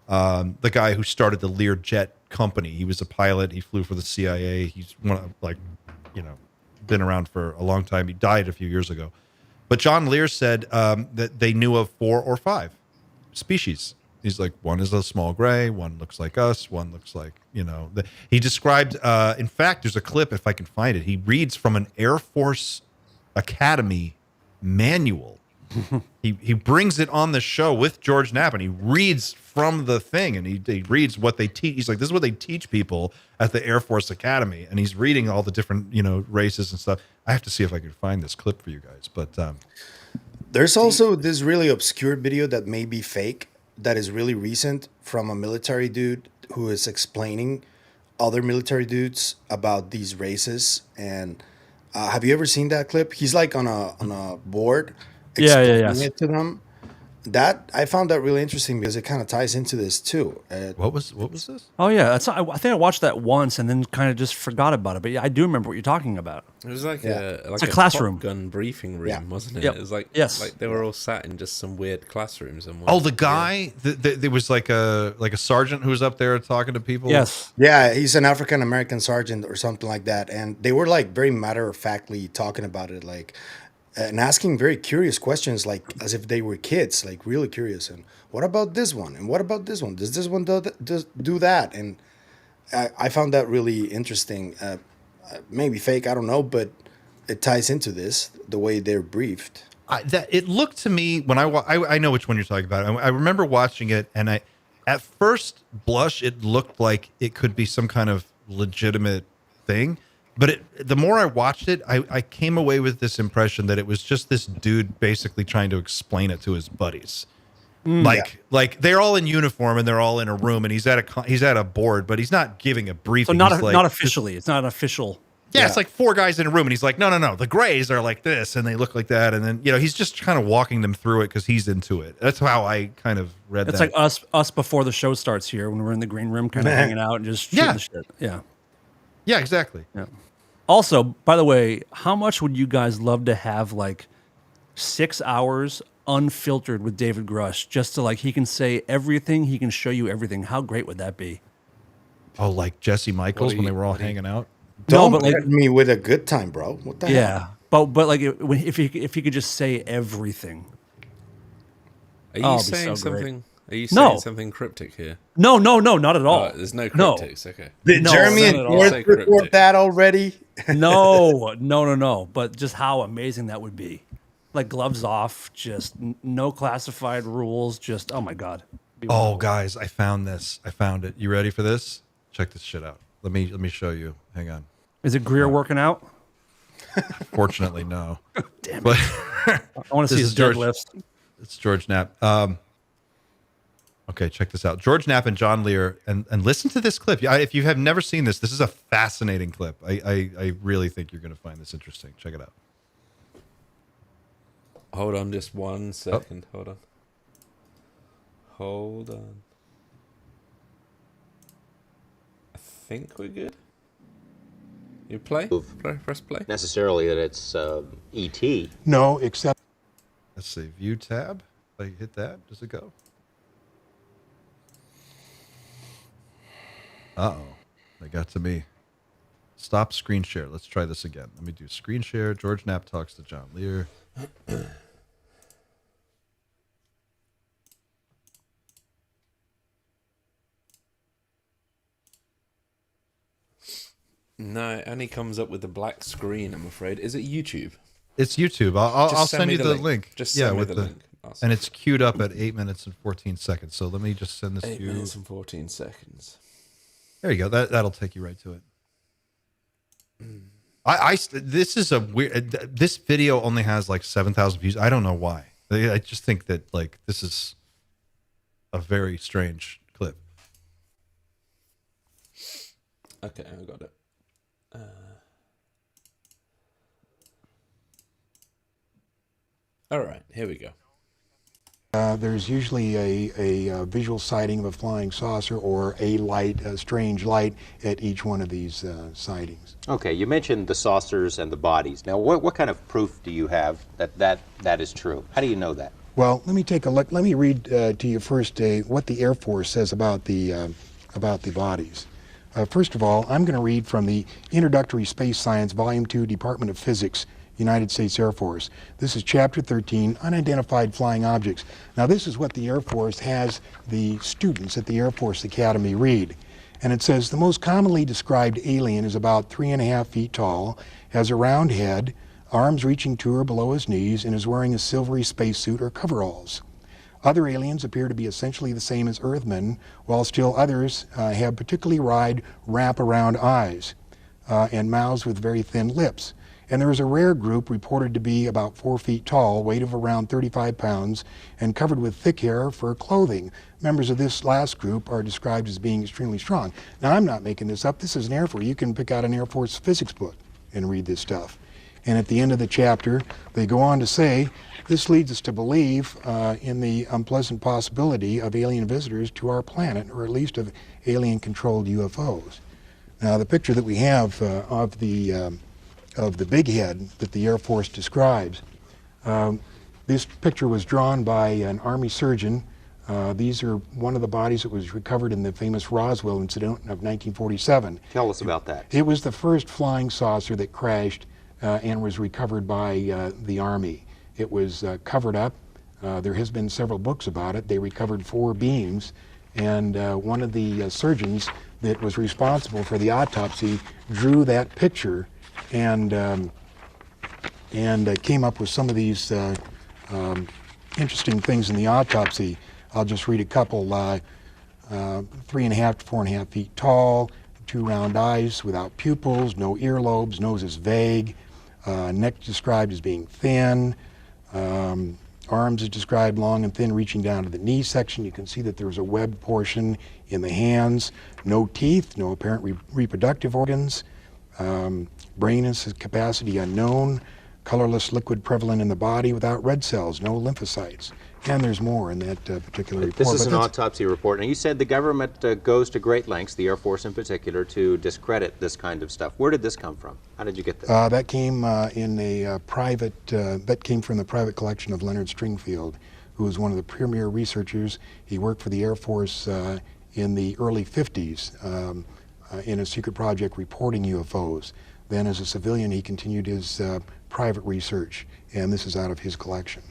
the guy who started the Lear Jet Company. He was a pilot. He flew for the CIA. He's one of, been around for a long time. He died a few years ago. But John Lear said that they knew of 4 or 5 species. He's like, one is a small gray, one looks like us, one looks like, he described, in fact, there's a clip, if I can find it. He reads from an Air Force Academy manual. He brings it on the show with George Knapp, and he reads from the thing, and he reads what they teach. He's like, this is what they teach people at the Air Force Academy, and he's reading all the different races and stuff. I have to see if I can find this clip for you guys, but there's also this really obscure video that may be fake that is really recent from a military dude who is explaining other military dudes about these races. And have you ever seen that clip? He's like on a board explaining it to them. That I found that really interesting because it kind of ties into this too. What was this? Oh yeah, I think I watched that once and then kind of just forgot about it. But yeah, I do remember what you're talking about. It was like a classroom, Top Gun briefing room, wasn't it? Yep. It was like like they were all sat in just some weird classrooms. And the guy, there was like a sergeant who was up there talking to people. Yes, yeah, he's an African American sergeant or something like that, and they were like very matter of factly talking about it, like. And asking very curious questions, like as if they were kids, like really curious. And what about this one? And what about this one? Does this one do that? And I found that really interesting. Maybe fake, I don't know, but it ties into this, the way they're briefed. it looked to me when I know which one you're talking about. I remember watching it, and at first blush, it looked like it could be some kind of legitimate thing. But the more I watched it, I came away with this impression that it was just this dude basically trying to explain it to his buddies. Like they're all in uniform and they're all in a room, and he's at a board, but he's not giving a briefing. So not officially. It's not an official. Yeah, it's like 4 guys in a room, and he's like, no, the Greys are like this, and they look like that, and then he's just kind of walking them through it because he's into it. That's how I kind of read that. It's like us before the show starts here when we're in the green room, kind of hanging out and just shooting the shit. Yeah, exactly. Yeah. Also, by the way, how much would you guys love to have like 6 hours unfiltered with David Grush, just to like he can say everything, he can show you everything? How great would that be? Oh, like Jesse Michaels when they were all hanging out. Don't get me with a good time, bro. What the hell? But like if he could just say everything. Are you saying something? Are you saying something cryptic here? No, not at all. There's no cryptics. Okay. Did Jeremy and George report that already? No. But just how amazing that would be. Like gloves off, just no classified rules. Just oh my god. Oh, guys, I found this. I found it. You ready for this? Check this shit out. Let me show you. Hang on. Is it Greer working out? Fortunately, no. Damn it. I want to see his deadlifts. It's George Knapp. Okay, check this out. George Knapp and John Lear, and listen to this clip. If you have never seen this, this is a fascinating clip. I really think you're going to find this interesting. Check it out. Hold on just 1 second. Hold on. I think we're good. You play? Press play. Necessarily that it's ET. No, except. Let's see. View tab. If I hit that, does it go? Uh-oh. They got to me. Stop screen share. Let's try this again. Let me do screen share. George Knapp talks to John Lear. No, it only comes up with a black screen, I'm afraid. Is it YouTube? It's YouTube. I'll send you the link. Just send me the link. And it's queued up at 8 minutes and 14 seconds. So let me just send this to you. 8 minutes and 14 seconds. There you go. That'll take you right to it. This is a weird. This video only has like 7,000 views. I don't know why. I just think that like this is a very strange clip. Okay, I got it. All right, here we go. There's usually a visual sighting of a flying saucer or a strange light at each one of these sightings. Okay, you mentioned the saucers and the bodies. Now, what kind of proof do you have that is true? How do you know that? Well, let me take a look. Let me read to you first what the Air Force says about the bodies. First of all, I'm going to read from the Introductory Space Science, Volume 2, Department of Physics, United States Air Force. This is Chapter 13, Unidentified Flying Objects. Now, this is what the Air Force has the students at the Air Force Academy read. And it says, the most commonly described alien is about 3.5 feet tall, has a round head, arms reaching to or below his knees, and is wearing a silvery spacesuit or coveralls. Other aliens appear to be essentially the same as Earthmen, while still others have particularly wide wrap-around eyes and mouths with very thin lips. And there is a rare group reported to be about 4 feet tall, weight of around 35 pounds, and covered with thick hair for clothing. Members of this last group are described as being extremely strong. Now, I'm not making this up. This is an Air Force. You can pick out an Air Force physics book and read this stuff. And at the end of the chapter, they go on to say, this leads us to believe in the unpleasant possibility of alien visitors to our planet, or at least of alien-controlled UFOs. Now, the picture that we have of the big head that the Air Force describes, this picture was drawn by an Army surgeon. These are one of the bodies that was recovered in the famous Roswell incident of 1947. Tell us about that. It was the first flying saucer that crashed and was recovered by the Army. It was covered up. There has been several books about it. They recovered 4 beings, and one of the surgeons that was responsible for the autopsy drew that picture and came up with some of these Interesting things in the autopsy. I'll just read a couple. 3.5 to 4.5 feet tall, 2 round eyes without pupils, no earlobes, nose is vague, neck described as being thin, arms is described long and thin, reaching down to the knee section. You can see that there's a webbed portion in the hands, no teeth, no apparent reproductive organs, brain capacity unknown, colorless liquid prevalent in the body without red cells, no lymphocytes. And there's more in that particular report. This is an autopsy report. And you said the government goes to great lengths, the Air Force in particular, to discredit this kind of stuff. Where did this come from? How did you get this? That came in a private, that came from the private collection of Leonard Stringfield, who was one of the premier researchers. He worked for the Air Force in the early 50s in a secret project reporting UFOs. Then as a civilian, he continued his private research, and this is out of his collection.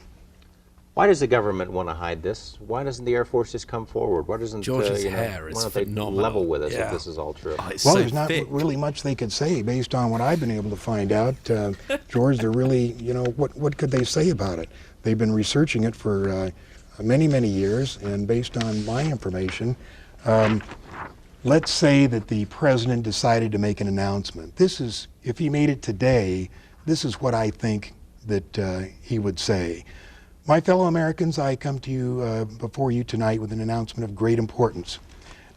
Why does the government want to hide this? Why doesn't the Air Force just come forward? Why doesn't George's hair is why don't they phenomenal. level with us if this is all true? Oh, it's Well, so there's not thick. really much they could say based on what I've been able to find out. George, they're really, what could they say about it? They've been researching it for many, many years, and based on my information, let's say that the president decided to make an announcement. If he made it today, this is what I think that he would say. My fellow Americans, I come to you before you tonight with an announcement of great importance.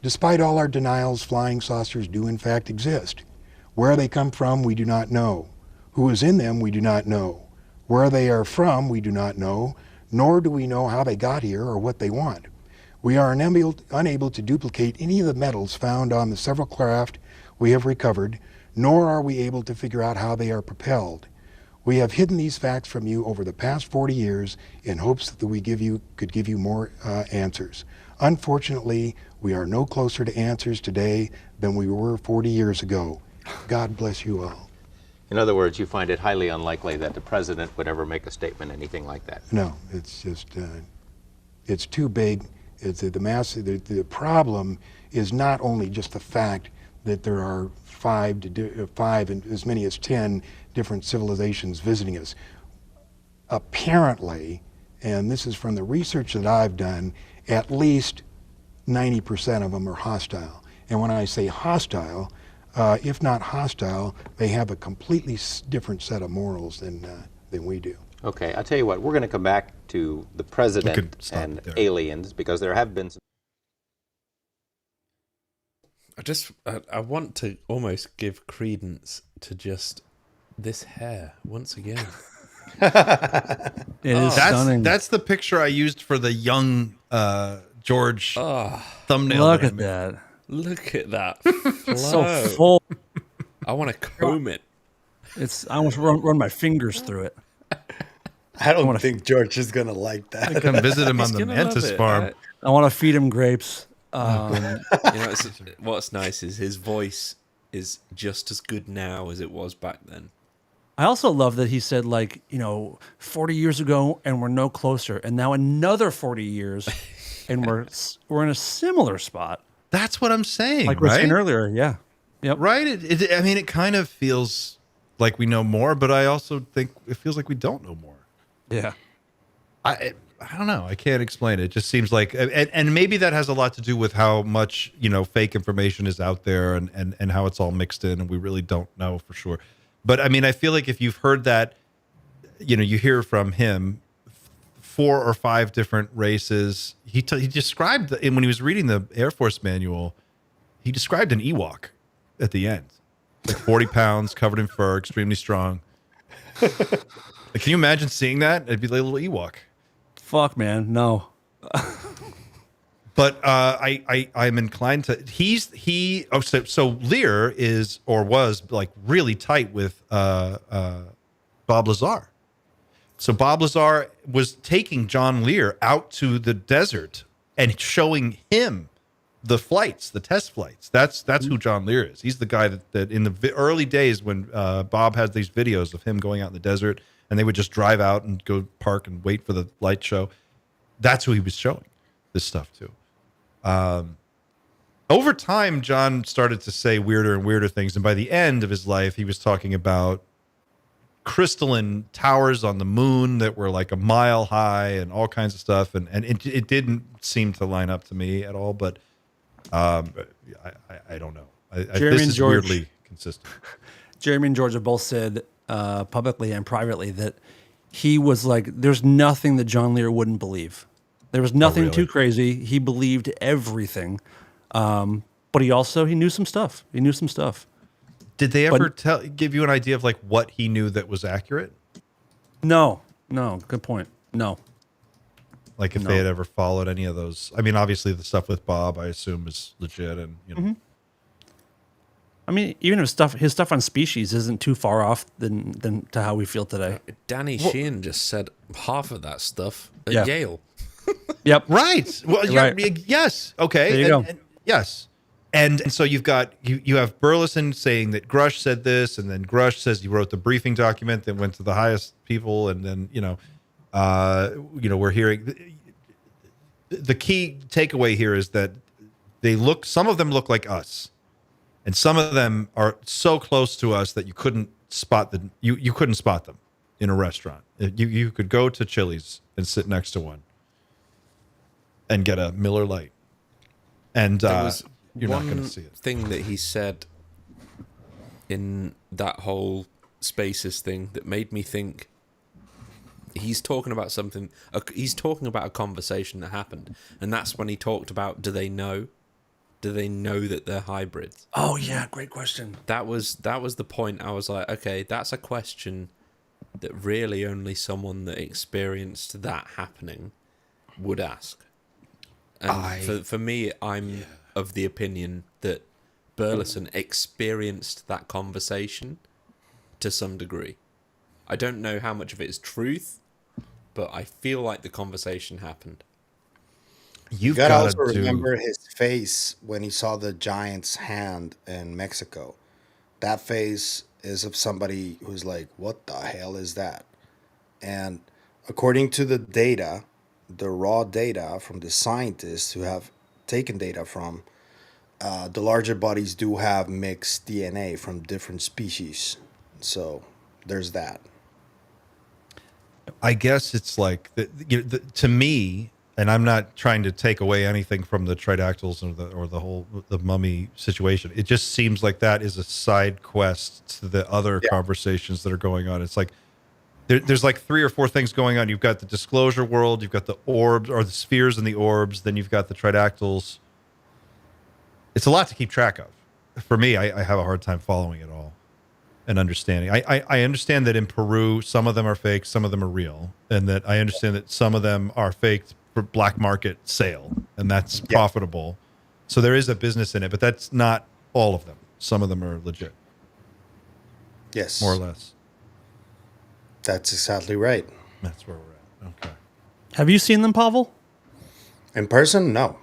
Despite all our denials, flying saucers do in fact exist. Where they come from, we do not know. Who is in them, we do not know. Where they are from, we do not know, nor do we know how they got here or what they want. We are unable to duplicate any of the metals found on the several craft we have recovered, nor are we able to figure out how they are propelled. We have hidden these facts from you over the past 40 years in hopes that we could give you more answers. Unfortunately, we are no closer to answers today than we were 40 years ago. God bless you all. In other words, you find it highly unlikely that the president would ever make a statement, anything like that. No, it's just, it's too big. The problem is not only just the fact that there are 5 and as many as 10 different civilizations visiting us. Apparently, and this is from the research that I've done, at least 90% of them are hostile. And when I say hostile, if not hostile, they have a completely different set of morals than we do. Okay, I'll tell you what, we're going to come back to the president and aliens, because there have been some... I want to almost give credence to just this hair once again. It is stunning. That's the picture I used for the young George thumbnail. Look at that. Look at that. It's so full. I want to comb it. I almost run my fingers through it. I don't think George is going to like that. Come visit him on the Mantis farm. I want to feed him grapes. What's nice is his voice is just as good now as it was back then. I also love that he said, 40 years ago, and we're no closer, and now another 40 years, and we're in a similar spot. That's what I'm saying. Like we were saying earlier, yeah. Yep. Right? It kind of feels like we know more, but I also think it feels like we don't know more. Yeah. I don't know. I can't explain it. It just seems like, and maybe that has a lot to do with how much, fake information is out there and how it's all mixed in, and we really don't know for sure. But I mean, I feel like if you've heard that, you hear from him 4 or 5 different races. He described, when he was reading the Air Force manual, he described an Ewok at the end. Like 40 pounds, covered in fur, extremely strong. Like, can you imagine seeing that? It'd be like a little Ewok. Fuck, man, no. But I'm inclined to. So Lear is or was like really tight with Bob Lazar. So Bob Lazar was taking John Lear out to the desert and showing him the flights, the test flights. That's who John Lear is. He's the guy that in the early days when Bob had these videos of him going out in the desert, and they would just drive out and go park and wait for the light show. That's who he was showing this stuff to. Over time, John started to say weirder and weirder things, and by the end of his life, he was talking about crystalline towers on the moon that were like a mile high and all kinds of stuff. And it didn't seem to line up to me at all, but I don't know. This is weirdly consistent. Jeremy and George have both said publicly and privately that he was like, there's nothing that John Lear wouldn't believe. There was nothing too crazy. He believed everything. But he knew some stuff. Did they ever give you an idea of like what he knew that was accurate? No. Good point. No. Like if they had ever followed any of those. I mean, obviously the stuff with Bob, I assume, is legit, and you know. Mm-hmm. I mean, even if his stuff on Species isn't too far off than to how we feel today. Danny Sheehan just said half of that stuff at Yale. Yep. Right. Well, right. Yes. Okay. There you go. Yes. And so you've got you have Burleson saying that Grush said this, and then Grush says he wrote the briefing document that went to the highest people, and then we're hearing the key takeaway here is that some of them look like us, and some of them are so close to us that you couldn't spot them in a restaurant. You could go to Chili's and sit next to one and get a Miller Lite, and you're not going to see it. Thing that he said in that whole Spaces thing that made me think he's talking about something. He's talking about a conversation that happened, and that's when he talked about, do they know that they're hybrids? Oh yeah, great question. That was the point. I was like, okay, that's a question that really only someone that experienced that happening would ask. And for me, I'm of the opinion that Burleson experienced that conversation to some degree. I don't know how much of it is truth, but I feel like the conversation happened. You got to also remember his face when he saw the giant's hand in Mexico. That face is of somebody who's like, what the hell is that? And according to the data, the raw data from the scientists who have taken data from, the larger bodies do have mixed DNA from different species. So there's that. I guess it's like, to me, and I'm not trying to take away anything from the Tridactyls or the whole the mummy situation. It just seems like that is a side quest to the other conversations that are going on. It's like there's like 3 or 4 things going on. You've got the disclosure world, you've got the orbs or the spheres and the orbs, then you've got the Tridactyls. It's a lot to keep track of. For me, I have a hard time following it all and understanding. I understand that in Peru, some of them are fake, some of them are real, and that I understand that some of them are faked for black market sale, and that's profitable. So there is a business in it, but that's not all of them. Some of them are legit. Yes. More or less. That's exactly right. That's where we're at. Okay. Have you seen them, Pavel? In person? No.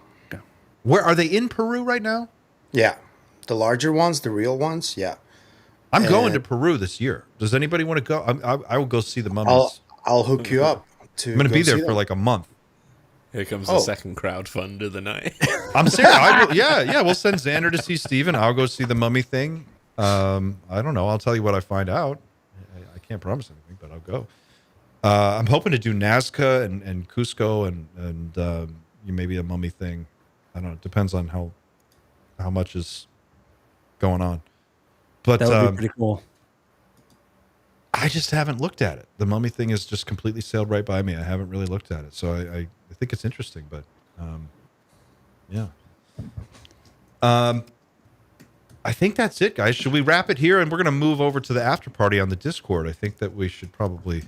Where are they in Peru right now? Yeah. The larger ones, the real ones? Yeah. I'm going to Peru this year. Does anybody want to go? I will go see the mummies. I'll hook you up. I'm going to be there for like a month. Here comes the second crowdfund of the night. I'm serious. We'll send Xander to see Steven. I'll go see the mummy thing. I don't know. I'll tell you what I find out. I can't promise anything, but I'll go. I'm hoping to do Nazca and Cusco and maybe a mummy thing. I don't know. It depends on how much is going on. But that would be pretty cool. I just haven't looked at it. The mummy thing has just completely sailed right by me. I haven't really looked at it. So I think it's interesting, but yeah. I think that's it, guys. Should we wrap it here? And we're going to move over to the after party on the Discord. I think that we should probably,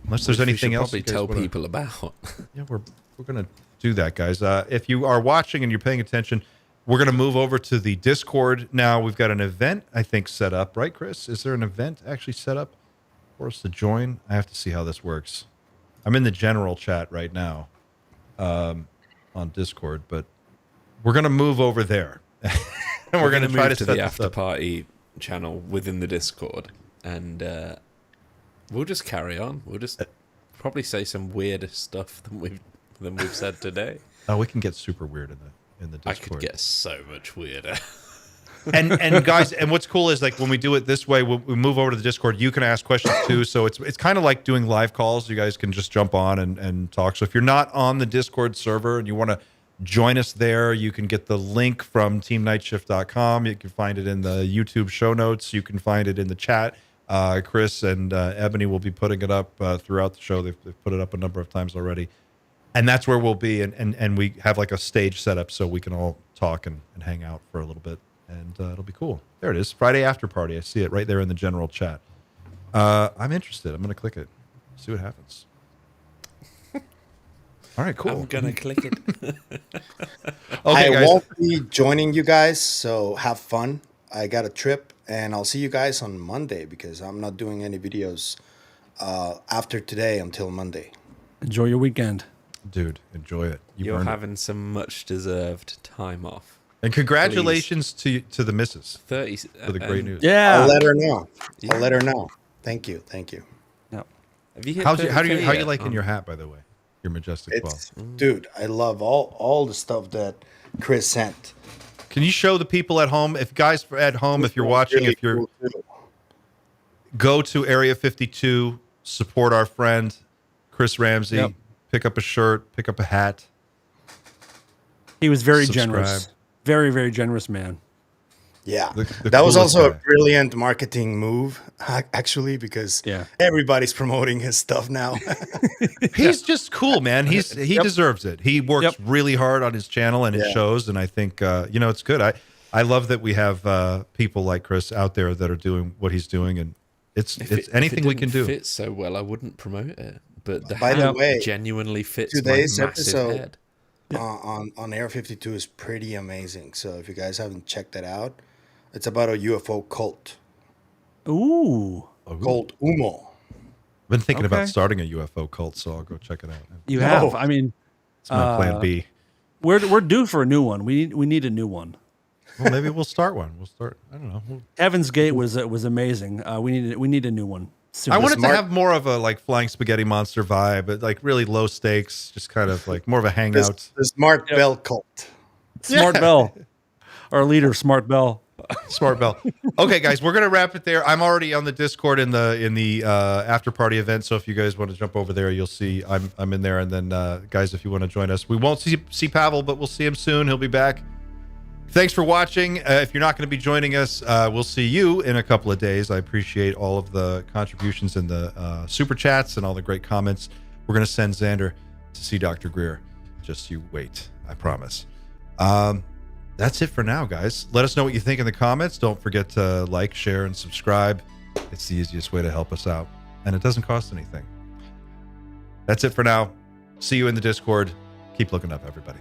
unless there's anything else, probably tell people about. Yeah, we're going to do that, guys. If you are watching and you're paying attention, we're going to move over to the Discord now. We've got an event, I think, set up, right, Chris? Is there an event actually set up for us to join? I have to see how this works. I'm in the general chat right now on Discord, but we're going to move over there. And we're going to try to set the after party channel within the Discord, and we'll just carry on. We'll just probably say some weirder stuff than we've said today. Oh, we can get super weird in the Discord. I could get so much weirder. And guys, and what's cool is like when we do it this way, we move over to the Discord. You can ask questions too, so it's kind of like doing live calls. You guys can just jump on and talk. So if you're not on the Discord server and you want to join us there, you can get the link from teamnightshift.com. You can find it in the YouTube show notes. You can find it in the chat. Chris and Ebony will be putting it up throughout the show. They've put it up a number of times already. And that's where we'll be. And we have like a stage set up so we can all talk and hang out for a little bit. And it'll be cool. There it is. Friday after party. I see it right there in the general chat. I'm interested. I'm going to click it. See what happens. All right, cool. I'm gonna click it. Okay, I guys. won't be joining you guys, so have fun. I got a trip, and I'll see you guys on Monday because I'm not doing any videos after today until Monday. Enjoy your weekend. Dude, enjoy it. You're earned it. having some much deserved time off. And congratulations to the missus 30 for the great news. Yeah. I'll let her know. Yeah. I'll let her know. Thank you. Thank you. Have you hit How 30K you yet? liking your hat, by the way? Your majestic ball. It's dude, I love all the stuff that Chris sent. Can you show the people at home, if guys at home, if you're watching, Really if you're cool, too. go to Area 52, support our friend Chris Ramsey, Yep. pick up a shirt, pick up a hat. He was very Subscribe. generous. Very, very generous man. Yeah, The that was coolest also guy. a brilliant marketing move, actually, because everybody's promoting his stuff now. He's just cool, man. He deserves it. He works really hard on his channel and it shows. And I think it's good. I love that we have people like Chris out there that are doing what he's doing, and it's anything we can do. If it fits so well, I wouldn't promote it. But the By the hat way, genuinely fits today's my massive episode head. on Area 52 is pretty amazing. So if you guys haven't checked that out, it's about a UFO cult Ooh. called UMO. I've been thinking Okay. about starting a UFO cult, so I'll go check it out. You have. I mean, It's my plan B. we're due for a new one. We need a new one. Well, maybe we'll start one. We'll start. I don't know. Heaven's Gate was amazing. We need a new one. Soon. I wanted to have more of a like Flying Spaghetti Monster vibe, but like really low stakes, just kind of like more of a hangout. The Smart Bell cult. Smart Bell, our leader, Smart Bell. Smart Bell. Okay, guys, we're gonna wrap it there. I'm already on the Discord in the after party event, so if you guys want to jump over there, you'll see I'm in there. And then guys, if you want to join us, we won't see Pavel, but we'll see him soon. He'll be back. Thanks for watching. If you're not going to be joining us, we'll see you in a couple of days. I appreciate all of the contributions and the super chats and all the great comments. We're going to send Xander to see Dr. Greer. Just you wait. I promise. That's it for now, guys. Let us know what you think in the comments. Don't forget to like, share, and subscribe. It's the easiest way to help us out, and it doesn't cost anything. That's it for now. See you in the Discord. Keep looking up, everybody.